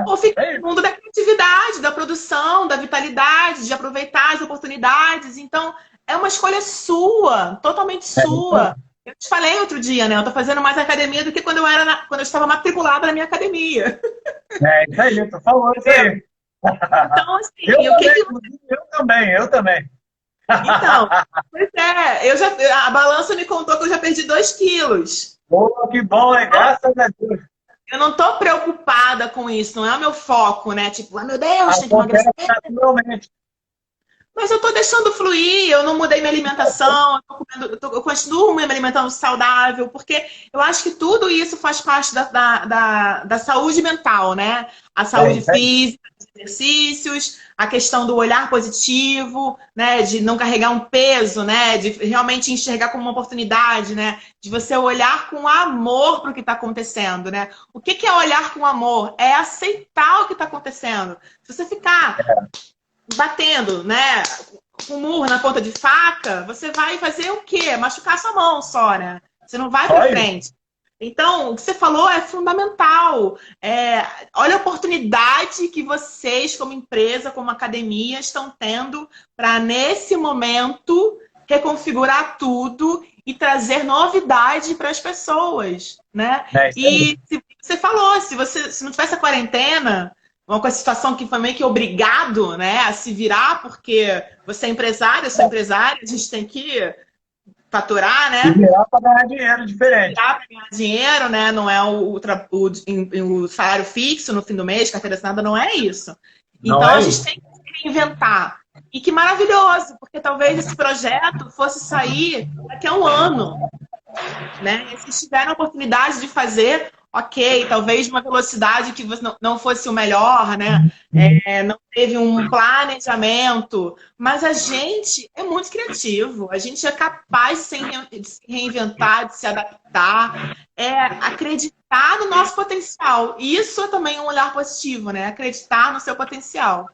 ou ficar É isso. no mundo da criatividade, da produção, da vitalidade, de aproveitar as oportunidades. Então, é uma escolha sua, totalmente É isso. sua. Eu te falei outro dia, né? Eu tô fazendo mais academia do que quando quando eu estava matriculada na minha academia. É isso aí, tu falou isso Entendeu? aí. Então, assim, Eu e o que também, que... inclusive, eu também. Então, pois é, a balança me contou que eu já perdi 2 quilos. Pô, que bom, hein? Graças a Deus. Eu não tô preocupada com isso, não é o meu foco, né? Tipo, ah, meu Deus, tem que emagrecer. Acontece naturalmente. Mas eu tô deixando fluir, eu não mudei minha alimentação, eu continuo me alimentando saudável, porque eu acho que tudo isso faz parte da saúde mental, né? A É saúde isso aí. física, os exercícios, a questão do olhar positivo, né? De não carregar um peso, né? De realmente enxergar como uma oportunidade, né? De você olhar com amor para o que está acontecendo, né? O que é olhar com amor? É aceitar o que está acontecendo. Se você ficar batendo, né, com um murro na ponta de faca, você vai fazer o quê? Machucar sua mão só, né? Você não vai para Só isso. frente. Então, o que você falou é fundamental. Olha a oportunidade que vocês, como empresa, como academia, estão tendo para, nesse momento, reconfigurar tudo e trazer novidade para as pessoas, né? É isso aí. E você falou, se não tivesse a quarentena, com a situação que foi meio que obrigado, né, a se virar, porque você é empresário, eu sou empresária, a gente tem que faturar, E né? virar para ganhar dinheiro diferente. Virar para ganhar dinheiro, né? Não é o salário fixo no fim do mês, carteira assinada, não é isso. Não Então é a gente isso. tem que se reinventar. E que maravilhoso, porque talvez esse projeto fosse sair daqui a um ano, né? E se tiveram a oportunidade de fazer, ok, talvez uma velocidade que não fosse o melhor, né? Não teve um planejamento, mas a gente é muito criativo, a gente é capaz de se reinventar, de se adaptar, acreditar no nosso potencial. E isso é também um olhar positivo, né? Acreditar no seu potencial.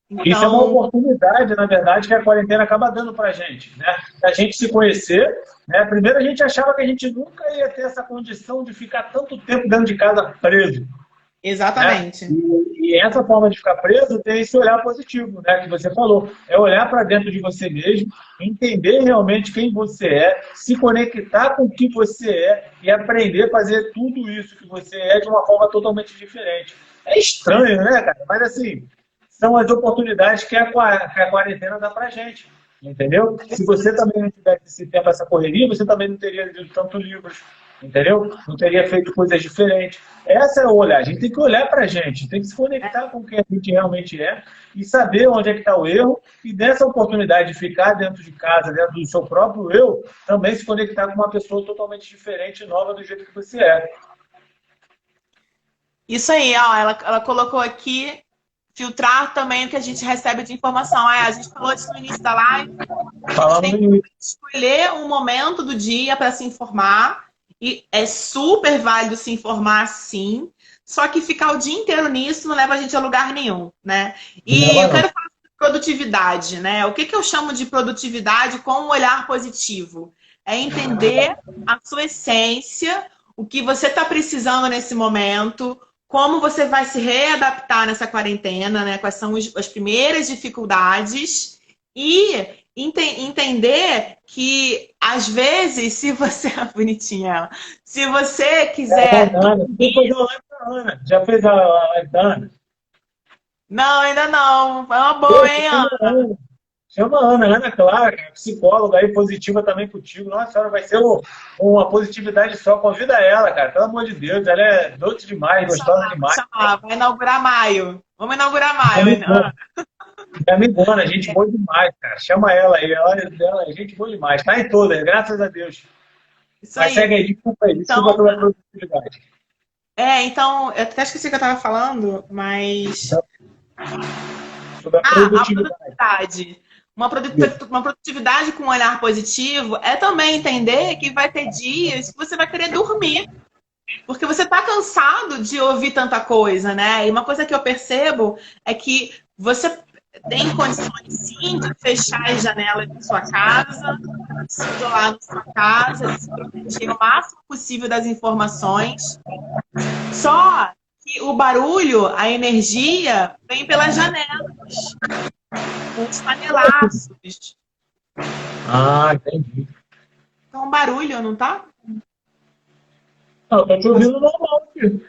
Isso é uma Então, oportunidade, na verdade, que a quarentena acaba dando pra gente, né? A gente se conhecer, né? Primeiro a gente achava que a gente nunca ia ter essa condição de ficar tanto tempo dentro de casa preso, né? exatamente. E essa forma de ficar preso tem esse olhar positivo, né? Que você falou. É olhar para dentro de você mesmo, entender realmente quem você é, se conectar com o que você é e aprender a fazer tudo isso que você é de uma forma totalmente diferente. É estranho, né, cara? Mas assim, são as oportunidades que que a quarentena dá pra gente. Entendeu? Se você também não tivesse esse tempo, essa correria, você também não teria lido tantos livros, entendeu? Não teria feito coisas diferentes. Essa é o olhar. A gente tem que olhar para a gente, tem que se conectar com quem a gente realmente é e saber onde é que está o erro e dessa oportunidade de ficar dentro de casa, dentro do seu próprio eu, também se conectar com uma pessoa totalmente diferente e nova do jeito que você é. Isso aí, ó, ela colocou aqui, filtrar também o que a gente recebe de informação. Ah, a gente falou isso no início da live. A gente Falando tem no que início. escolher um momento do dia para se informar. E é super válido se informar, sim. Só que ficar o dia inteiro nisso não leva a gente a lugar nenhum, né? E Não, eu não. quero falar sobre produtividade, né? O que que eu chamo de produtividade com um olhar positivo? É entender a sua essência, o que você está precisando nesse momento, como você vai se readaptar nessa quarentena, né? Quais são as primeiras dificuldades e entender que, às vezes, se você... Bonitinha ela. Se você quiser... Ana, tem que fazer uma live pra Ana. Já fez a live da Ana? Não, ainda não. É uma boa, Poxa, hein, chama a Ana? Ana. Chama a Ana, Ana Clara, cara, psicóloga aí, positiva também contigo. Nossa senhora, vai ser uma positividade só. Convida ela, cara, pelo amor de Deus. Ela é doce demais, gostosa Vou demais. chamar. Vai inaugurar maio. Vamos inaugurar É maio, Ana. amigona, é amigona, gente boa demais, cara. Chama ela aí, ela é gente boa demais. Tá em todas, graças a Deus. Isso Mas segue aí. aí, desculpa aí, desculpa Então, pela produtividade. então, eu até esqueci o que eu estava falando, mas... Sobre a Ah, a produtividade. produtividade. Uma produtividade com um olhar positivo é também entender que vai ter dias que você vai querer dormir. Porque você está cansado de ouvir tanta coisa, né? E uma coisa que eu percebo é que você tem condições, sim, de fechar as janelas da sua casa, de se isolar na sua casa, de se proteger o máximo possível das informações. Só que o barulho, a energia, vem pelas janelas, com os panelaços. Ah, entendi. Então, barulho, não tá? Não, eu tô te ouvindo normal aqui.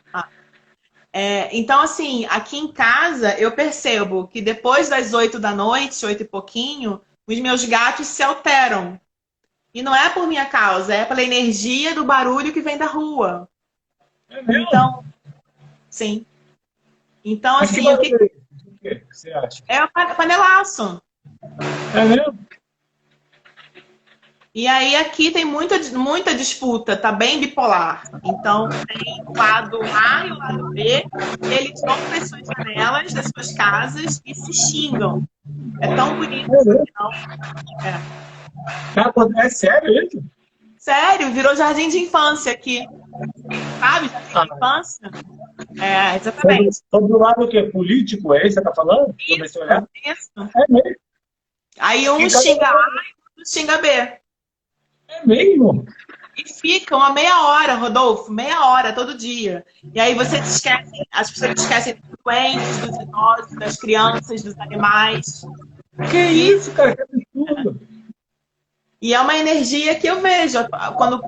Então, assim, aqui em casa eu percebo que depois das 8 da noite, 8 e pouquinho, os meus gatos se alteram. E não é por minha causa, é pela energia do barulho que vem da rua. É mesmo? Então, sim. Então, Mas que assim, o que barulho é esse? O que você acha? é o panelaço? É mesmo? E aí aqui tem muita disputa, tá bem bipolar. Então tem o lado A e o lado B, eles vão para as suas janelas das suas casas e se xingam. É tão bonito É isso mesmo? aqui, não? É. Cara, é sério isso? Sério, virou jardim de infância aqui. Sabe, jardim Ah, de infância? É, sobre, exatamente. sobre o lado que é político, é isso que você tá falando? Sobre esse olhar? Isso. É mesmo? Aí um Que cada xinga A um e outro xinga B. é mesmo? E fica uma meia hora, Rodolfo, meia hora todo dia. E aí você esquece, as pessoas esquecem dos doentes, dos idosos, das crianças, dos animais. Que isso, cara? Que absurdo. E é uma energia que eu vejo. Quando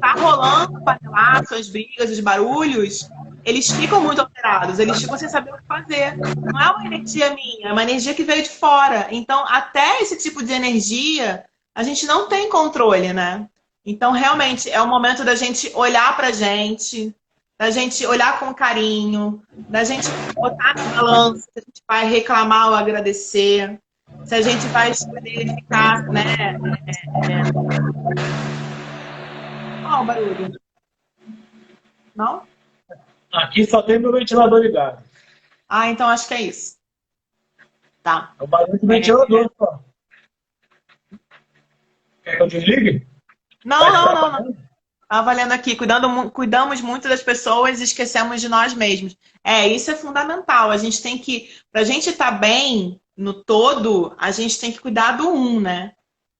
tá rolando o panelaço, as brigas, os barulhos, eles ficam muito alterados, eles ficam sem saber o que fazer. Não é uma energia minha, é uma energia que veio de fora. Então, até esse tipo de energia, a gente não tem controle, né? Então, realmente, é o momento da gente olhar pra gente, da gente olhar com carinho, da gente botar na balança se a gente vai reclamar ou agradecer, se a gente vai escolher ficar, né? Ó, o barulho. Não? Aqui só tem meu ventilador ligado. Ah, então acho que é isso. Tá. É o barulho do ventilador, só. Quer que eu desligue? Não, Vai não, ficar não, não. apagando? Tava lendo aqui, cuidamos muito das pessoas e esquecemos de nós mesmos. Isso é fundamental. A gente tem que, pra gente estar bem, no todo, a gente tem que cuidar do um, né?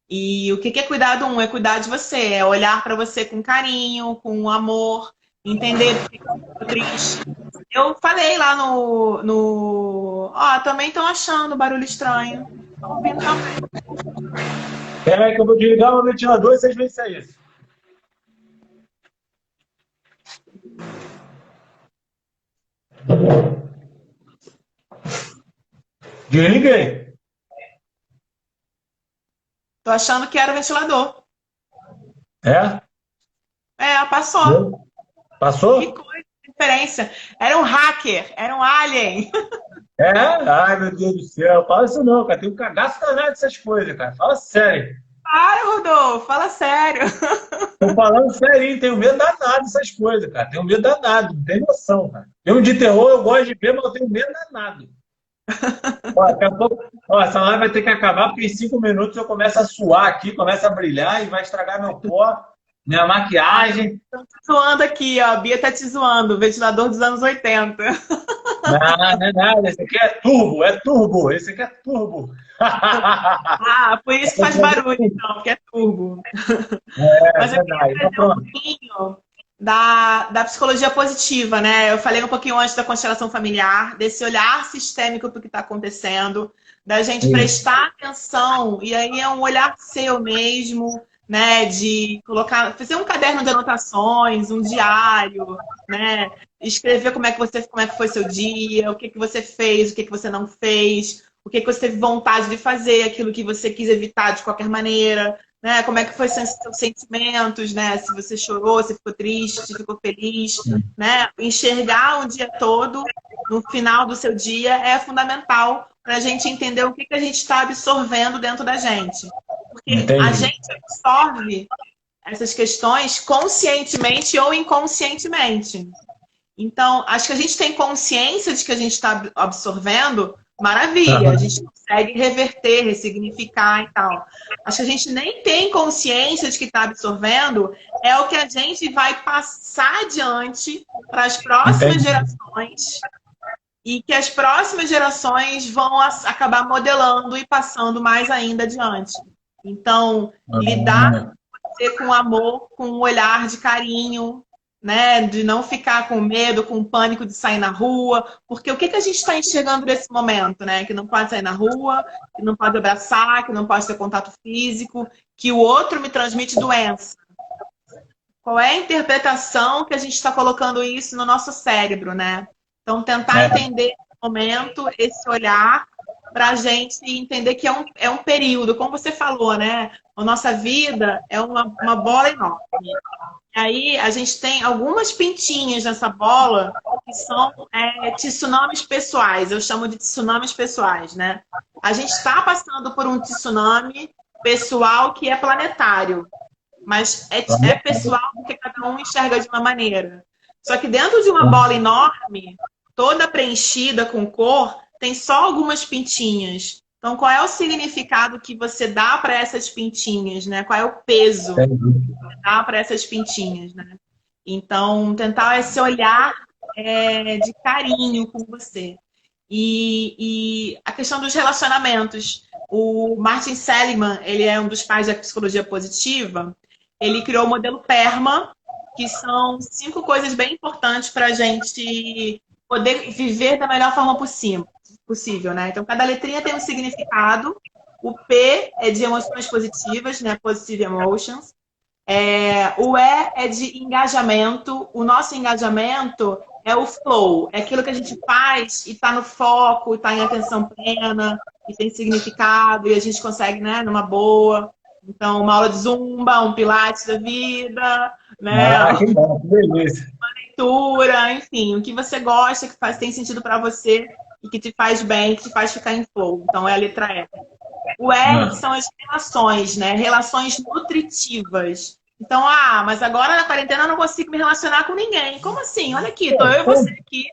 E o que é cuidar do um? É cuidar de você, é olhar para você com carinho, com amor, entender por que eu tô triste. Eu falei lá Ó, também estão achando barulho estranho. Estão ouvindo também. Espera aí que eu vou desligar o ventilador e vocês veem se é isso. Desliguei. Tô achando que era o ventilador. É? Passou. Que Passou? coisa de diferença. Era um hacker, era um alien. É? Ai, meu Deus do céu. Fala isso não, cara. Tem um cagaço danado dessas coisas, cara. Fala sério. Para, Rodolfo, fala sério. Tô falando sério, tenho medo danado dessas coisas, cara. Tenho medo danado, não tem noção, cara. Filme de terror eu gosto de ver, mas eu tenho medo danado. Ó, daqui a pouco, ó, essa live vai ter que acabar, porque em 5 minutos eu começo a suar aqui, começa a brilhar e vai estragar meu pó, minha maquiagem. Estão te zoando aqui, ó. A Bia tá te zoando, o ventilador dos anos 80. Não, não é nada. Esse aqui é turbo, é turbo. Esse aqui é turbo. Ah, por isso que faz barulho, então, porque é turbo. Mas eu Verdade. queria Então, trazer um pronto. pouquinho da psicologia positiva, né? Eu falei um pouquinho antes da constelação familiar, desse olhar sistêmico para o que está acontecendo, da gente prestar atenção, e aí é um olhar seu mesmo, né? De colocar, fazer um caderno de anotações, um diário, né? Escrever como é que foi seu dia, o que você fez, o que você não fez, o que você teve vontade de fazer, aquilo que você quis evitar de qualquer maneira, né? Como é que foi seus sentimentos, né? Se você chorou, se ficou triste, se ficou feliz, né? Enxergar o dia todo, no final do seu dia, é fundamental para a gente entender o que a gente está absorvendo dentro da gente. Porque a Entendi. gente absorve essas questões conscientemente ou inconscientemente. Então, acho que a gente tem consciência de que a gente está absorvendo, maravilha, a gente consegue reverter, ressignificar e tal. Acho que a gente nem tem consciência de que está absorvendo, é o que a gente vai passar adiante para as próximas gerações e que as próximas gerações vão acabar modelando e passando mais ainda adiante. Então, lidar com amor, com um olhar de carinho, né? De não ficar com medo, com pânico de sair na rua, porque o que a gente está enxergando nesse momento, né? Que não pode sair na rua, que não pode abraçar, que não pode ter contato físico, que o outro me transmite doença. Qual é a interpretação que a gente está colocando isso no nosso cérebro, né? Então, tentar entender esse momento, esse olhar, para a gente entender que é um período, como você falou, né? A nossa vida é uma bola enorme. E aí a gente tem algumas pintinhas nessa bola que são tsunamis pessoais. Eu chamo de tsunamis pessoais, né? A gente está passando por um tsunami pessoal que é planetário, mas é pessoal porque cada um enxerga de uma maneira. Só que dentro de uma bola enorme, toda preenchida com cor, tem só algumas pintinhas. Então, qual é o significado que você dá para essas pintinhas, né? Qual é o peso que você dá para essas pintinhas, né? Então, tentar esse olhar de carinho com você. E a questão dos relacionamentos. O Martin Seligman, ele é um dos pais da psicologia positiva. Ele criou o modelo PERMA, que são 5 coisas bem importantes para a gente poder viver da melhor forma possível, né? Então, cada letrinha tem um significado. O P é de emoções positivas, né? Positive emotions. O E é de engajamento. O nosso engajamento é o flow. É aquilo que a gente faz e está no foco, está em atenção plena, e tem significado, e a gente consegue, né, numa boa. Então, uma aula de zumba, um pilates da vida, né? Ah, que bom, que beleza. Uma leitura, enfim, o que você gosta, que tem sentido para você e que te faz bem, que te faz ficar em flow. Então, é a letra E. O R são as relações, né? Relações nutritivas. Então, mas agora na quarentena eu não consigo me relacionar com ninguém. Como assim? Olha aqui, tô eu e você aqui.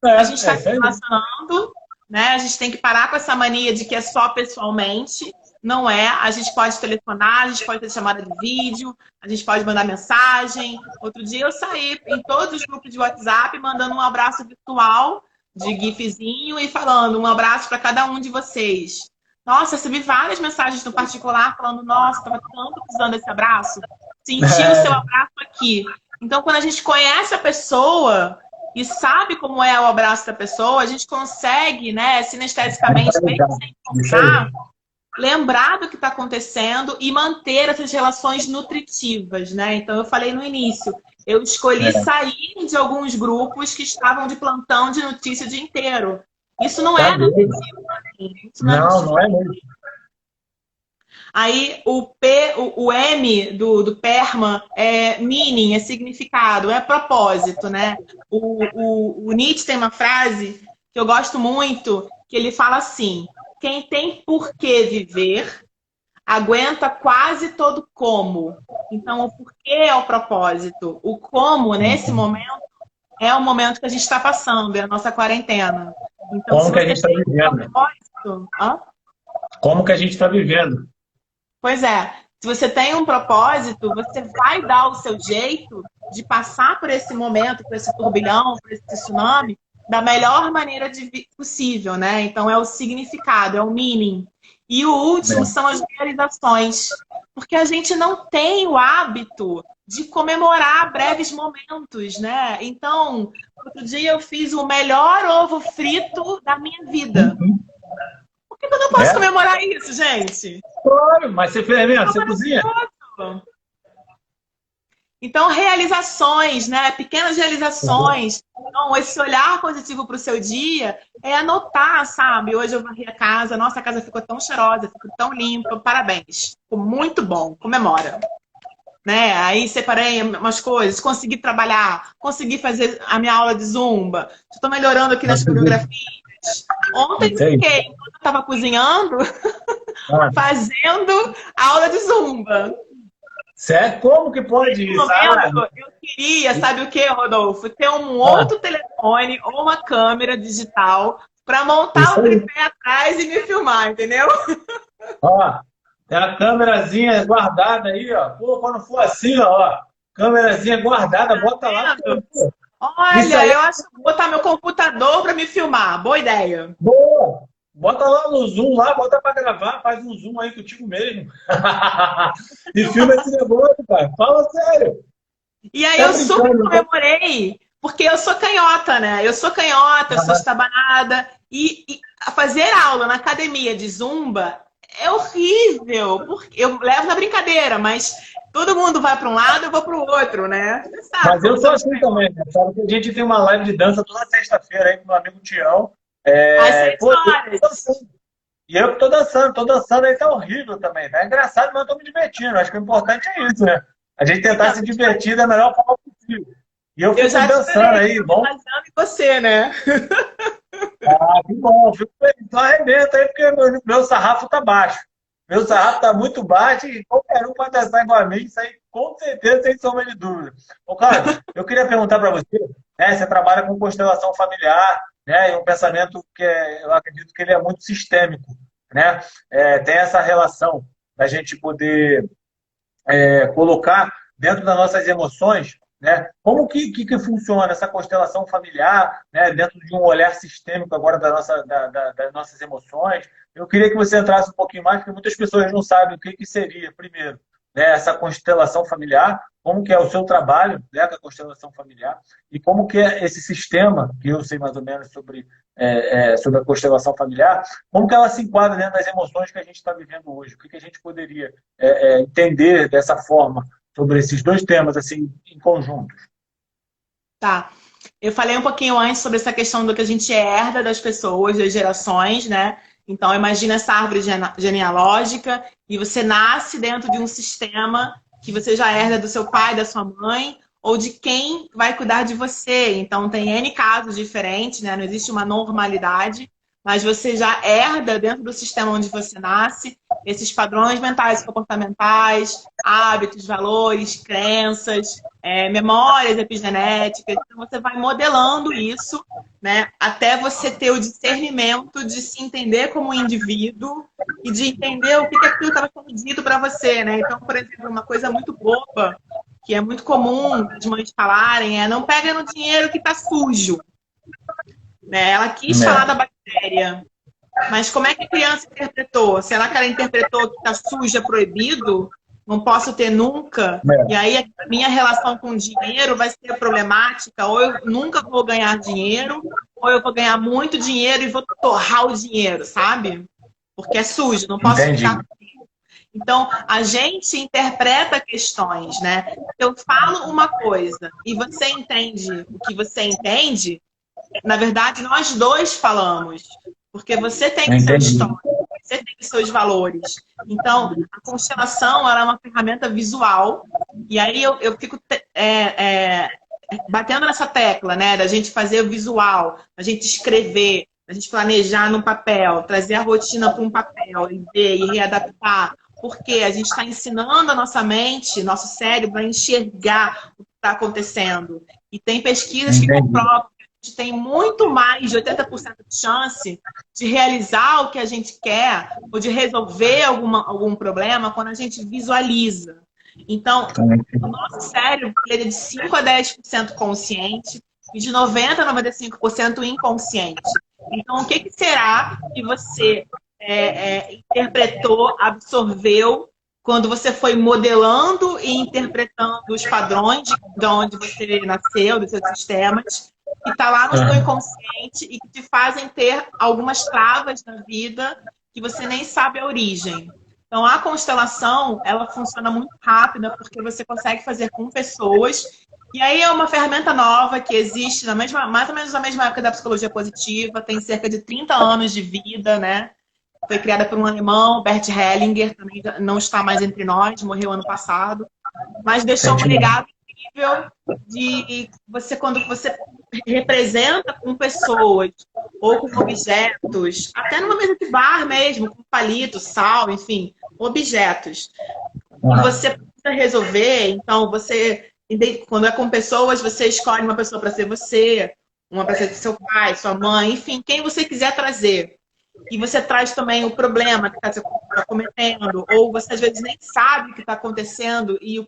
A gente está se relacionando, né? A gente tem que parar com essa mania de que é só pessoalmente. Não é. A gente pode telefonar, a gente pode ter chamada de vídeo, a gente pode mandar mensagem. Outro dia eu saí em todos os grupos de WhatsApp mandando um abraço virtual, de gifzinho e falando um abraço para cada um de vocês. Nossa, recebi várias mensagens no particular falando, nossa, estava tanto precisando desse abraço. Senti o seu abraço aqui. Então, quando a gente conhece a pessoa e sabe como é o abraço da pessoa, a gente consegue, né, sinestesicamente, mesmo sem Isso aí. tocar, lembrar do que está acontecendo e manter essas relações nutritivas, né? Então, eu falei no início, eu escolhi sair de alguns grupos que estavam de plantão de notícia o dia inteiro. Isso não Tá é doido. nutritivo pra mim. Isso não é Não, nutritivo. não é mesmo. Aí o M do PERMA é meaning, é significado, é propósito, né? O Nietzsche tem uma frase que eu gosto muito, que ele fala assim: quem tem por que viver aguenta quase todo como. Então, o porquê é o propósito. O como, nesse momento, é o momento que a gente está passando, é a nossa quarentena. Então, Como se que a você gente está tem um vivendo? propósito... Hã? Como que a gente está vivendo? Pois é, se você tem um propósito, você vai dar o seu jeito de passar por esse momento, por esse turbilhão, por esse tsunami, da melhor maneira possível, né? Então é o significado, é o meaning. E o último são as realizações. Porque a gente não tem o hábito de comemorar breves momentos, né? Então, outro dia eu fiz o melhor ovo frito da minha vida. Por que eu não posso comemorar isso, gente? Claro, mas você fez mesmo, você cozinha? Então, realizações, né? Pequenas realizações. Então, esse olhar positivo para o seu dia é anotar, sabe? Hoje eu varri a casa, nossa, a casa ficou tão cheirosa, ficou tão limpa, parabéns. Ficou muito bom, comemora. Né? Aí separei umas coisas, consegui trabalhar, consegui fazer a minha aula de zumba, estou melhorando aqui nas coreografias. Ontem fiquei, enquanto eu estava cozinhando, fazendo aula de zumba. Certo? Como que pode isso? Eu queria, sabe o que, Rodolfo? Ter um outro telefone ou uma câmera digital para montar o tripé atrás e me filmar, entendeu? Ó, tem a câmerazinha guardada aí, ó. Pô, quando for assim, ó, câmerazinha guardada, bota lá. Olha, eu acho que vou botar meu computador para me filmar. Boa ideia. Boa! Bota lá no Zoom, lá, bota pra gravar, faz um Zoom aí contigo mesmo. E filma esse negócio, cara. Fala sério. E aí eu super comemorei, porque eu sou canhota, né? Eu sou canhota, eu sou estabanada. E fazer aula na academia de Zumba é horrível. Porque eu levo na brincadeira, mas todo mundo vai para um lado, eu vou para o outro, né? Sabe, mas eu sou assim também, né? Sabe que a gente tem uma live de dança toda sexta-feira aí com meu amigo Tião. Às 6 horas. E eu que tô dançando aí tá horrível também. Tá engraçado, mas eu tô me divertindo. Acho que o importante é isso, né? A gente tentar se divertir da melhor forma possível. E eu fico dançando aí, bom? E você, né? Ah, que bom. Então arrebenta aí, porque meu sarrafo tá baixo. Meu sarrafo tá muito baixo e qualquer um pode dançar igual a mim, isso aí com certeza, sem sombra de dúvida. Ô, Cláudio, eu queria perguntar para você, né, você trabalha com constelação familiar, né, e um pensamento que eu acredito que ele é muito sistêmico, né? Tem essa relação da gente poder colocar dentro das nossas emoções, né? Como que funciona essa constelação familiar, né? Dentro de um olhar sistêmico agora das nossas emoções? Eu queria que você entrasse um pouquinho mais, porque muitas pessoas não sabem o que seria, primeiro, né, essa constelação familiar, como que é o seu trabalho, né, com a constelação familiar, e como que é esse sistema, que eu sei mais ou menos sobre a constelação familiar, como que ela se enquadra dentro das emoções que a gente está vivendo hoje. O que a gente poderia entender dessa forma sobre esses dois temas, assim, em conjunto? Tá. Eu falei um pouquinho antes sobre essa questão do que a gente herda das pessoas, das gerações, né? Então, imagina essa árvore genealógica e você nasce dentro de um sistema que você já herda do seu pai, da sua mãe, ou de quem vai cuidar de você. Então, tem N casos diferentes, né? Não existe uma normalidade, mas você já herda dentro do sistema onde você nasce esses padrões mentais e comportamentais, hábitos, valores, crenças, memórias epigenéticas. Então, você vai modelando isso, né, até você ter o discernimento de se entender como um indivíduo e de entender o que aquilo estava sendo dito para você, né? Então, por exemplo, uma coisa muito boba, que é muito comum as mães falarem, não pega no dinheiro que está sujo. né? Ela quis falar da bactéria, mas como é que a criança interpretou? Será que ela interpretou que tá sujo é proibido? Não posso ter nunca? E aí a minha relação com o dinheiro vai ser problemática, ou eu nunca vou ganhar dinheiro, ou eu vou ganhar muito dinheiro e vou torrar o dinheiro, sabe? Porque é sujo, não posso Entendi. ficar. Então, a gente interpreta questões, né? Eu falo uma coisa e você entende o que você entende, na verdade, nós dois falamos. Porque você tem o seu Entendi. histórico, você tem os seus valores. Então, a constelação ela é uma ferramenta visual. E aí eu fico batendo nessa tecla, né? Da gente fazer o visual, da gente escrever, da gente planejar no papel, trazer a rotina para um papel e ver e readaptar. Porque a gente está ensinando a nossa mente, nosso cérebro, a enxergar o que está acontecendo. E tem pesquisas que comprovam que a gente tem muito mais de 80% de chance de realizar o que a gente quer ou de resolver algum problema quando a gente visualiza. Então, o nosso cérebro ele é de 5 a 10% consciente e de 90 a 95% inconsciente. Então, o que será que você interpretou, absorveu quando você foi modelando e interpretando os padrões de onde você nasceu, dos seus sistemas, que está lá no seu inconsciente e que te fazem ter algumas travas na vida que você nem sabe a origem. Então, a constelação, ela funciona muito rápida porque você consegue fazer com pessoas. E aí é uma ferramenta nova que existe mais ou menos na mesma época da psicologia positiva, tem cerca de 30 anos de vida, né? Foi criada por um alemão, Bert Hellinger, também não está mais entre nós, morreu ano passado, mas deixou um legado incrível de você, quando você representa com pessoas ou com objetos, até numa mesa de bar mesmo, com palito, sal, enfim, objetos. E você precisa resolver, então você, quando é com pessoas, você escolhe uma pessoa para ser você, uma para ser seu pai, sua mãe, enfim, quem você quiser trazer. E você traz também o problema que está cometendo, ou você às vezes nem sabe o que está acontecendo, e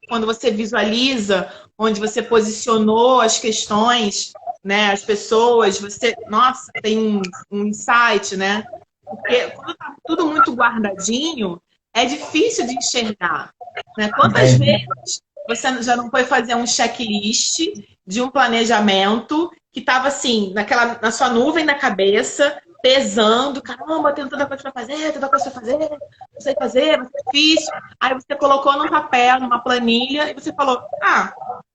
quando você visualiza onde você posicionou as questões, né, as pessoas, você, nossa, tem um insight, né? Porque quando está tudo muito guardadinho, é difícil de enxergar, né? Quantas vezes você já não foi fazer um checklist de um planejamento que estava assim, na sua nuvem da cabeça, pesando, caramba, tem tanta coisa para fazer, tanta coisa para fazer, não sei fazer, vai ser difícil. Aí você colocou num papel, numa planilha, e você falou,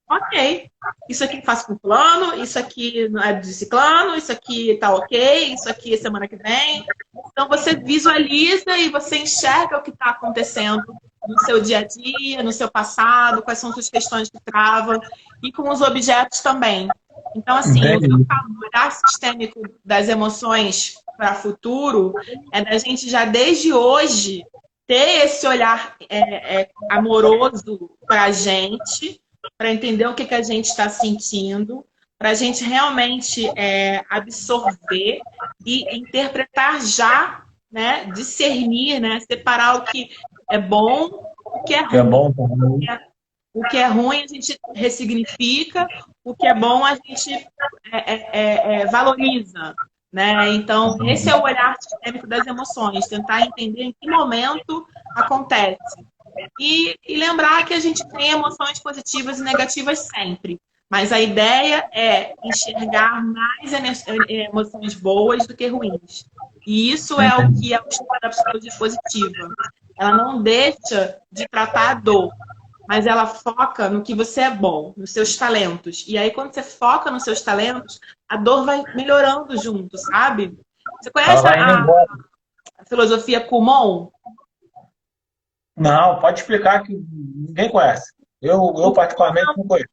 ok, isso aqui faço com plano, isso aqui não é de ciclano, isso aqui tá ok, isso aqui é semana que vem. Então você visualiza e você enxerga o que está acontecendo no seu dia a dia, no seu passado, quais são suas questões que travam, e com os objetos também. Então, assim, o olhar sistêmico das emoções para o futuro é da gente já desde hoje ter esse olhar amoroso para a gente, para entender o que a gente está sentindo, para a gente realmente absorver e interpretar já, né, discernir, né, separar o que é bom, o que é ruim. O que é ruim a gente ressignifica, o que é bom a gente valoriza, né? Então, esse é o olhar sistêmico das emoções, tentar entender em que momento acontece. E lembrar que a gente tem emoções positivas e negativas sempre, mas a ideia é enxergar mais emoções boas do que ruins. E isso é o que é o estudo da psicologia positiva. Ela não deixa de tratar a dor, mas ela foca no que você é bom, nos seus talentos. E aí, quando você foca nos seus talentos, a dor vai melhorando junto, sabe? Você conhece a filosofia Kumon? Não, pode explicar que ninguém conhece. Eu particularmente não conheço.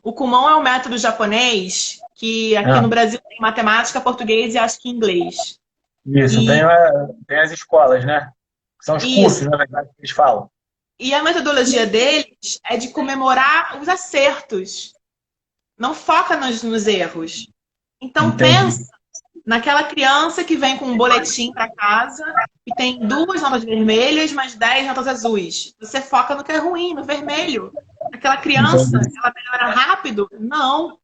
O Kumon é um método japonês que aqui no Brasil tem matemática, português e acho que inglês. Isso, tem as escolas, né? São os cursos, na verdade, que eles falam. E a metodologia deles é de comemorar os acertos. Não foca nos erros. Então, pensa naquela criança que vem com um boletim para casa e tem 2 notas vermelhas, mais 10 notas azuis. Você foca no que é ruim, no vermelho. Aquela criança, ela melhora rápido? Não.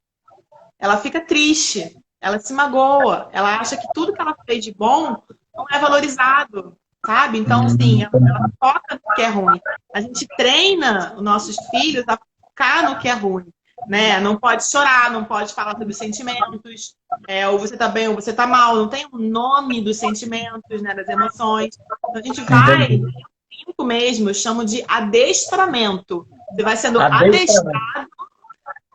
Ela fica triste. ela se magoa, ela acha que tudo que ela fez de bom não é valorizado, sabe? Então, assim, ela foca no que é ruim. A gente treina os nossos filhos a focar no que é ruim, né? Não pode chorar, não pode falar sobre os sentimentos, ou você tá bem ou você tá mal, não tem o nome dos sentimentos, né, das emoções. Então, a gente vai, Entendi. cinco mesmo, eu chamo de adestramento. Você vai sendo Adestramento. adestrado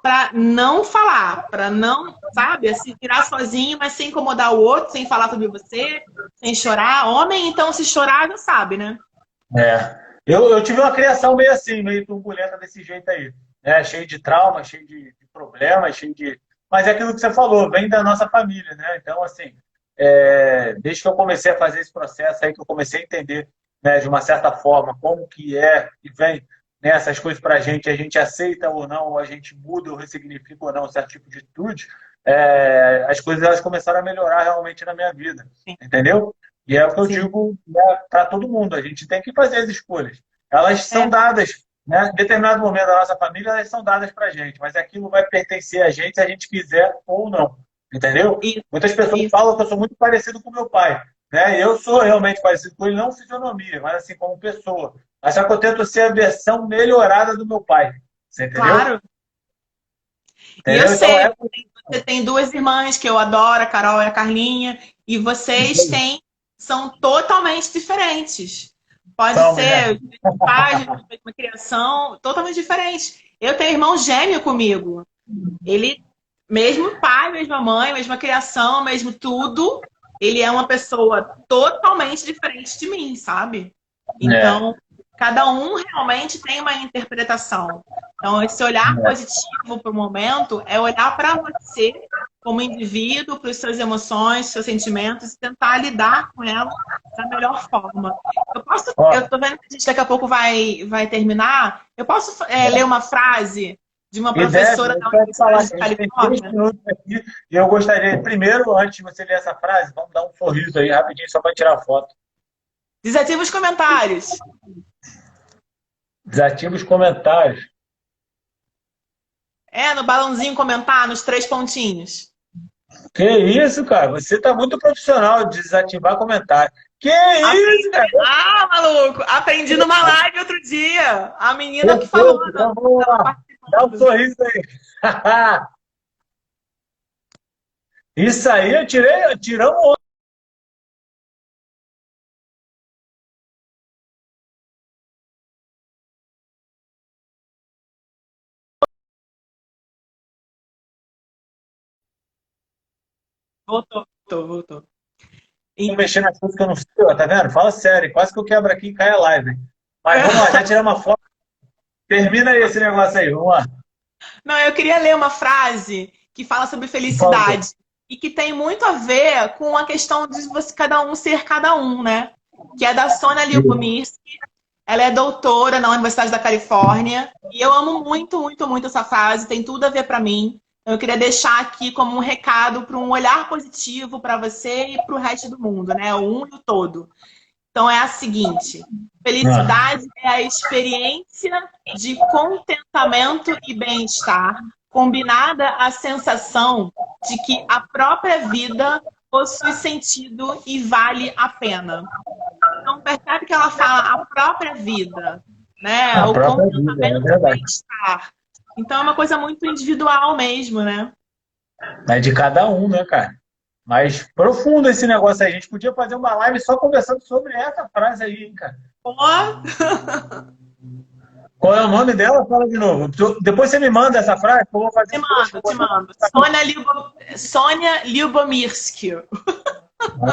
para não falar, para não, sabe, assim, virar sozinho, mas sem incomodar o outro, sem falar sobre você, sem chorar. Homem, então, se chorar, já sabe, né? É. Eu tive uma criação meio assim, meio turbulenta desse jeito aí, né? Cheio de trauma, cheio de problemas, cheio de. Mas é aquilo que você falou, vem da nossa família, né? Então, assim, desde que eu comecei a fazer esse processo aí, que eu comecei a entender, né, de uma certa forma, como que é e vem, né, essas coisas pra gente, a gente aceita ou não, ou a gente muda ou ressignifica ou não um certo tipo de atitude, as coisas elas começaram a melhorar realmente na minha vida, Sim, entendeu? E é o que eu sim. digo, né, para todo mundo. A gente tem que fazer as escolhas. Elas são É, dadas, né? Em determinado momento da nossa família, elas são dadas para a gente, mas aquilo vai pertencer a gente se a gente quiser ou não. Entendeu? isso, Muitas pessoas isso. falam que eu sou muito parecido com meu pai. Né? Eu sou realmente parecido com ele, não fisionomia, mas assim como pessoa. Mas só que eu tento ser a versão melhorada do meu pai. Você entendeu? Claro. E eu Entendeu? Então sei, é. você tem duas irmãs que eu adoro, a Carol e a Carlinha, e vocês são totalmente diferentes. Pode São, ser né? os mesmos pais, a mesma criação, totalmente diferentes. Eu tenho irmão gêmeo comigo. Ele, mesmo pai, mesma mãe, mesma criação, mesmo tudo, ele é uma pessoa totalmente diferente de mim, sabe? É. Então, cada um realmente tem uma interpretação. Então, esse olhar positivo para o momento é olhar para você como indivíduo, para as suas emoções, seus sentimentos e tentar lidar com elas da melhor forma. Ó, Eu tô vendo que a gente daqui a pouco vai terminar. Eu posso ler uma frase de uma e deve, professora eu da quero te falar Universidade de que a gente tem 3 Califórnia? minutos aqui e eu gostaria, primeiro, antes de você ler essa frase, vamos dar um sorriso aí rapidinho só para tirar foto. Desativa os comentários. Desativa os comentários. No balãozinho comentar, nos três pontinhos. Que isso, cara? Você tá muito profissional de desativar comentário. Que isso, Aprendi... cara? Ah, maluco! Aprendi numa live outro dia. A menina que falou, Perfeito. Então vamos tava lá. Dá um participando. sorriso aí. Isso aí tiramos. Voltou. Vou E- mexer nas coisas que eu não sei, ó, tá vendo? Fala sério, quase que eu quebro aqui e cai a live. Mas vamos lá, já tiramos uma foto. Termina aí esse negócio aí, vamos lá. Não, eu queria ler uma frase que fala sobre Por favor. felicidade e que tem muito a ver com a questão de você cada um ser cada um, né? Que é da Sônia Lyubomirsky. Ela é doutora na Universidade da Califórnia e eu amo muito, muito, muito essa frase. Tem tudo a ver para mim. Então, eu queria deixar aqui como um recado para um olhar positivo para você e para o resto do mundo, né? O um e o todo. Então é a seguinte: Ah, felicidade é a experiência de contentamento e bem-estar, combinada à sensação de que a própria vida possui sentido e vale a pena. Então percebe que ela fala a própria vida, né? a O própria vida, é contentamento e o verdade. bem-estar. Então é uma coisa muito individual mesmo, né? É de cada um, né, cara? Mas profundo esse negócio aí. A gente podia fazer uma live só conversando sobre essa frase aí, hein, cara. Pô, Qual é o nome dela? Fala de novo. Depois você me manda essa frase, que eu vou fazer te um post. mando, te mando. Sônia Lyubomirsky.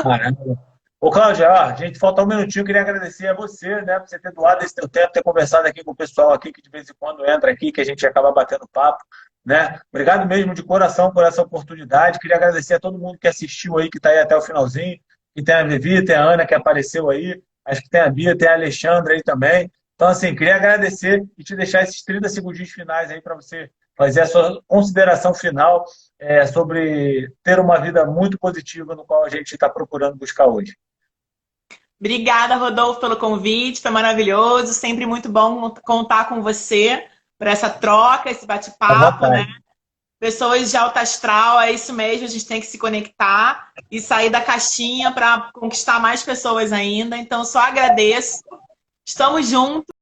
Caramba. Ô, Cláudia, ó, a gente faltou um minutinho, eu queria agradecer a você, né, por você ter doado esse teu tempo, ter conversado aqui com o pessoal aqui, que de vez em quando entra aqui, que a gente acaba batendo papo, né? Obrigado mesmo de coração por essa oportunidade. Queria agradecer a todo mundo que assistiu aí, que está aí até o finalzinho, que tem a Vivi, tem a Ana que apareceu aí, acho que tem a Bia, tem a Alexandra aí também. Então, assim, queria agradecer e te deixar esses 30 segundinhos finais aí para você fazer a sua consideração final sobre ter uma vida muito positiva no qual a gente está procurando buscar hoje. Obrigada, Rodolfo, pelo convite. Foi maravilhoso. Sempre muito bom contar com você para essa troca, esse À bate-papo, né? vontade. pessoas de alta astral, é isso mesmo, a gente tem que se conectar e sair da caixinha para conquistar mais pessoas ainda. Então, só agradeço. Estamos juntos.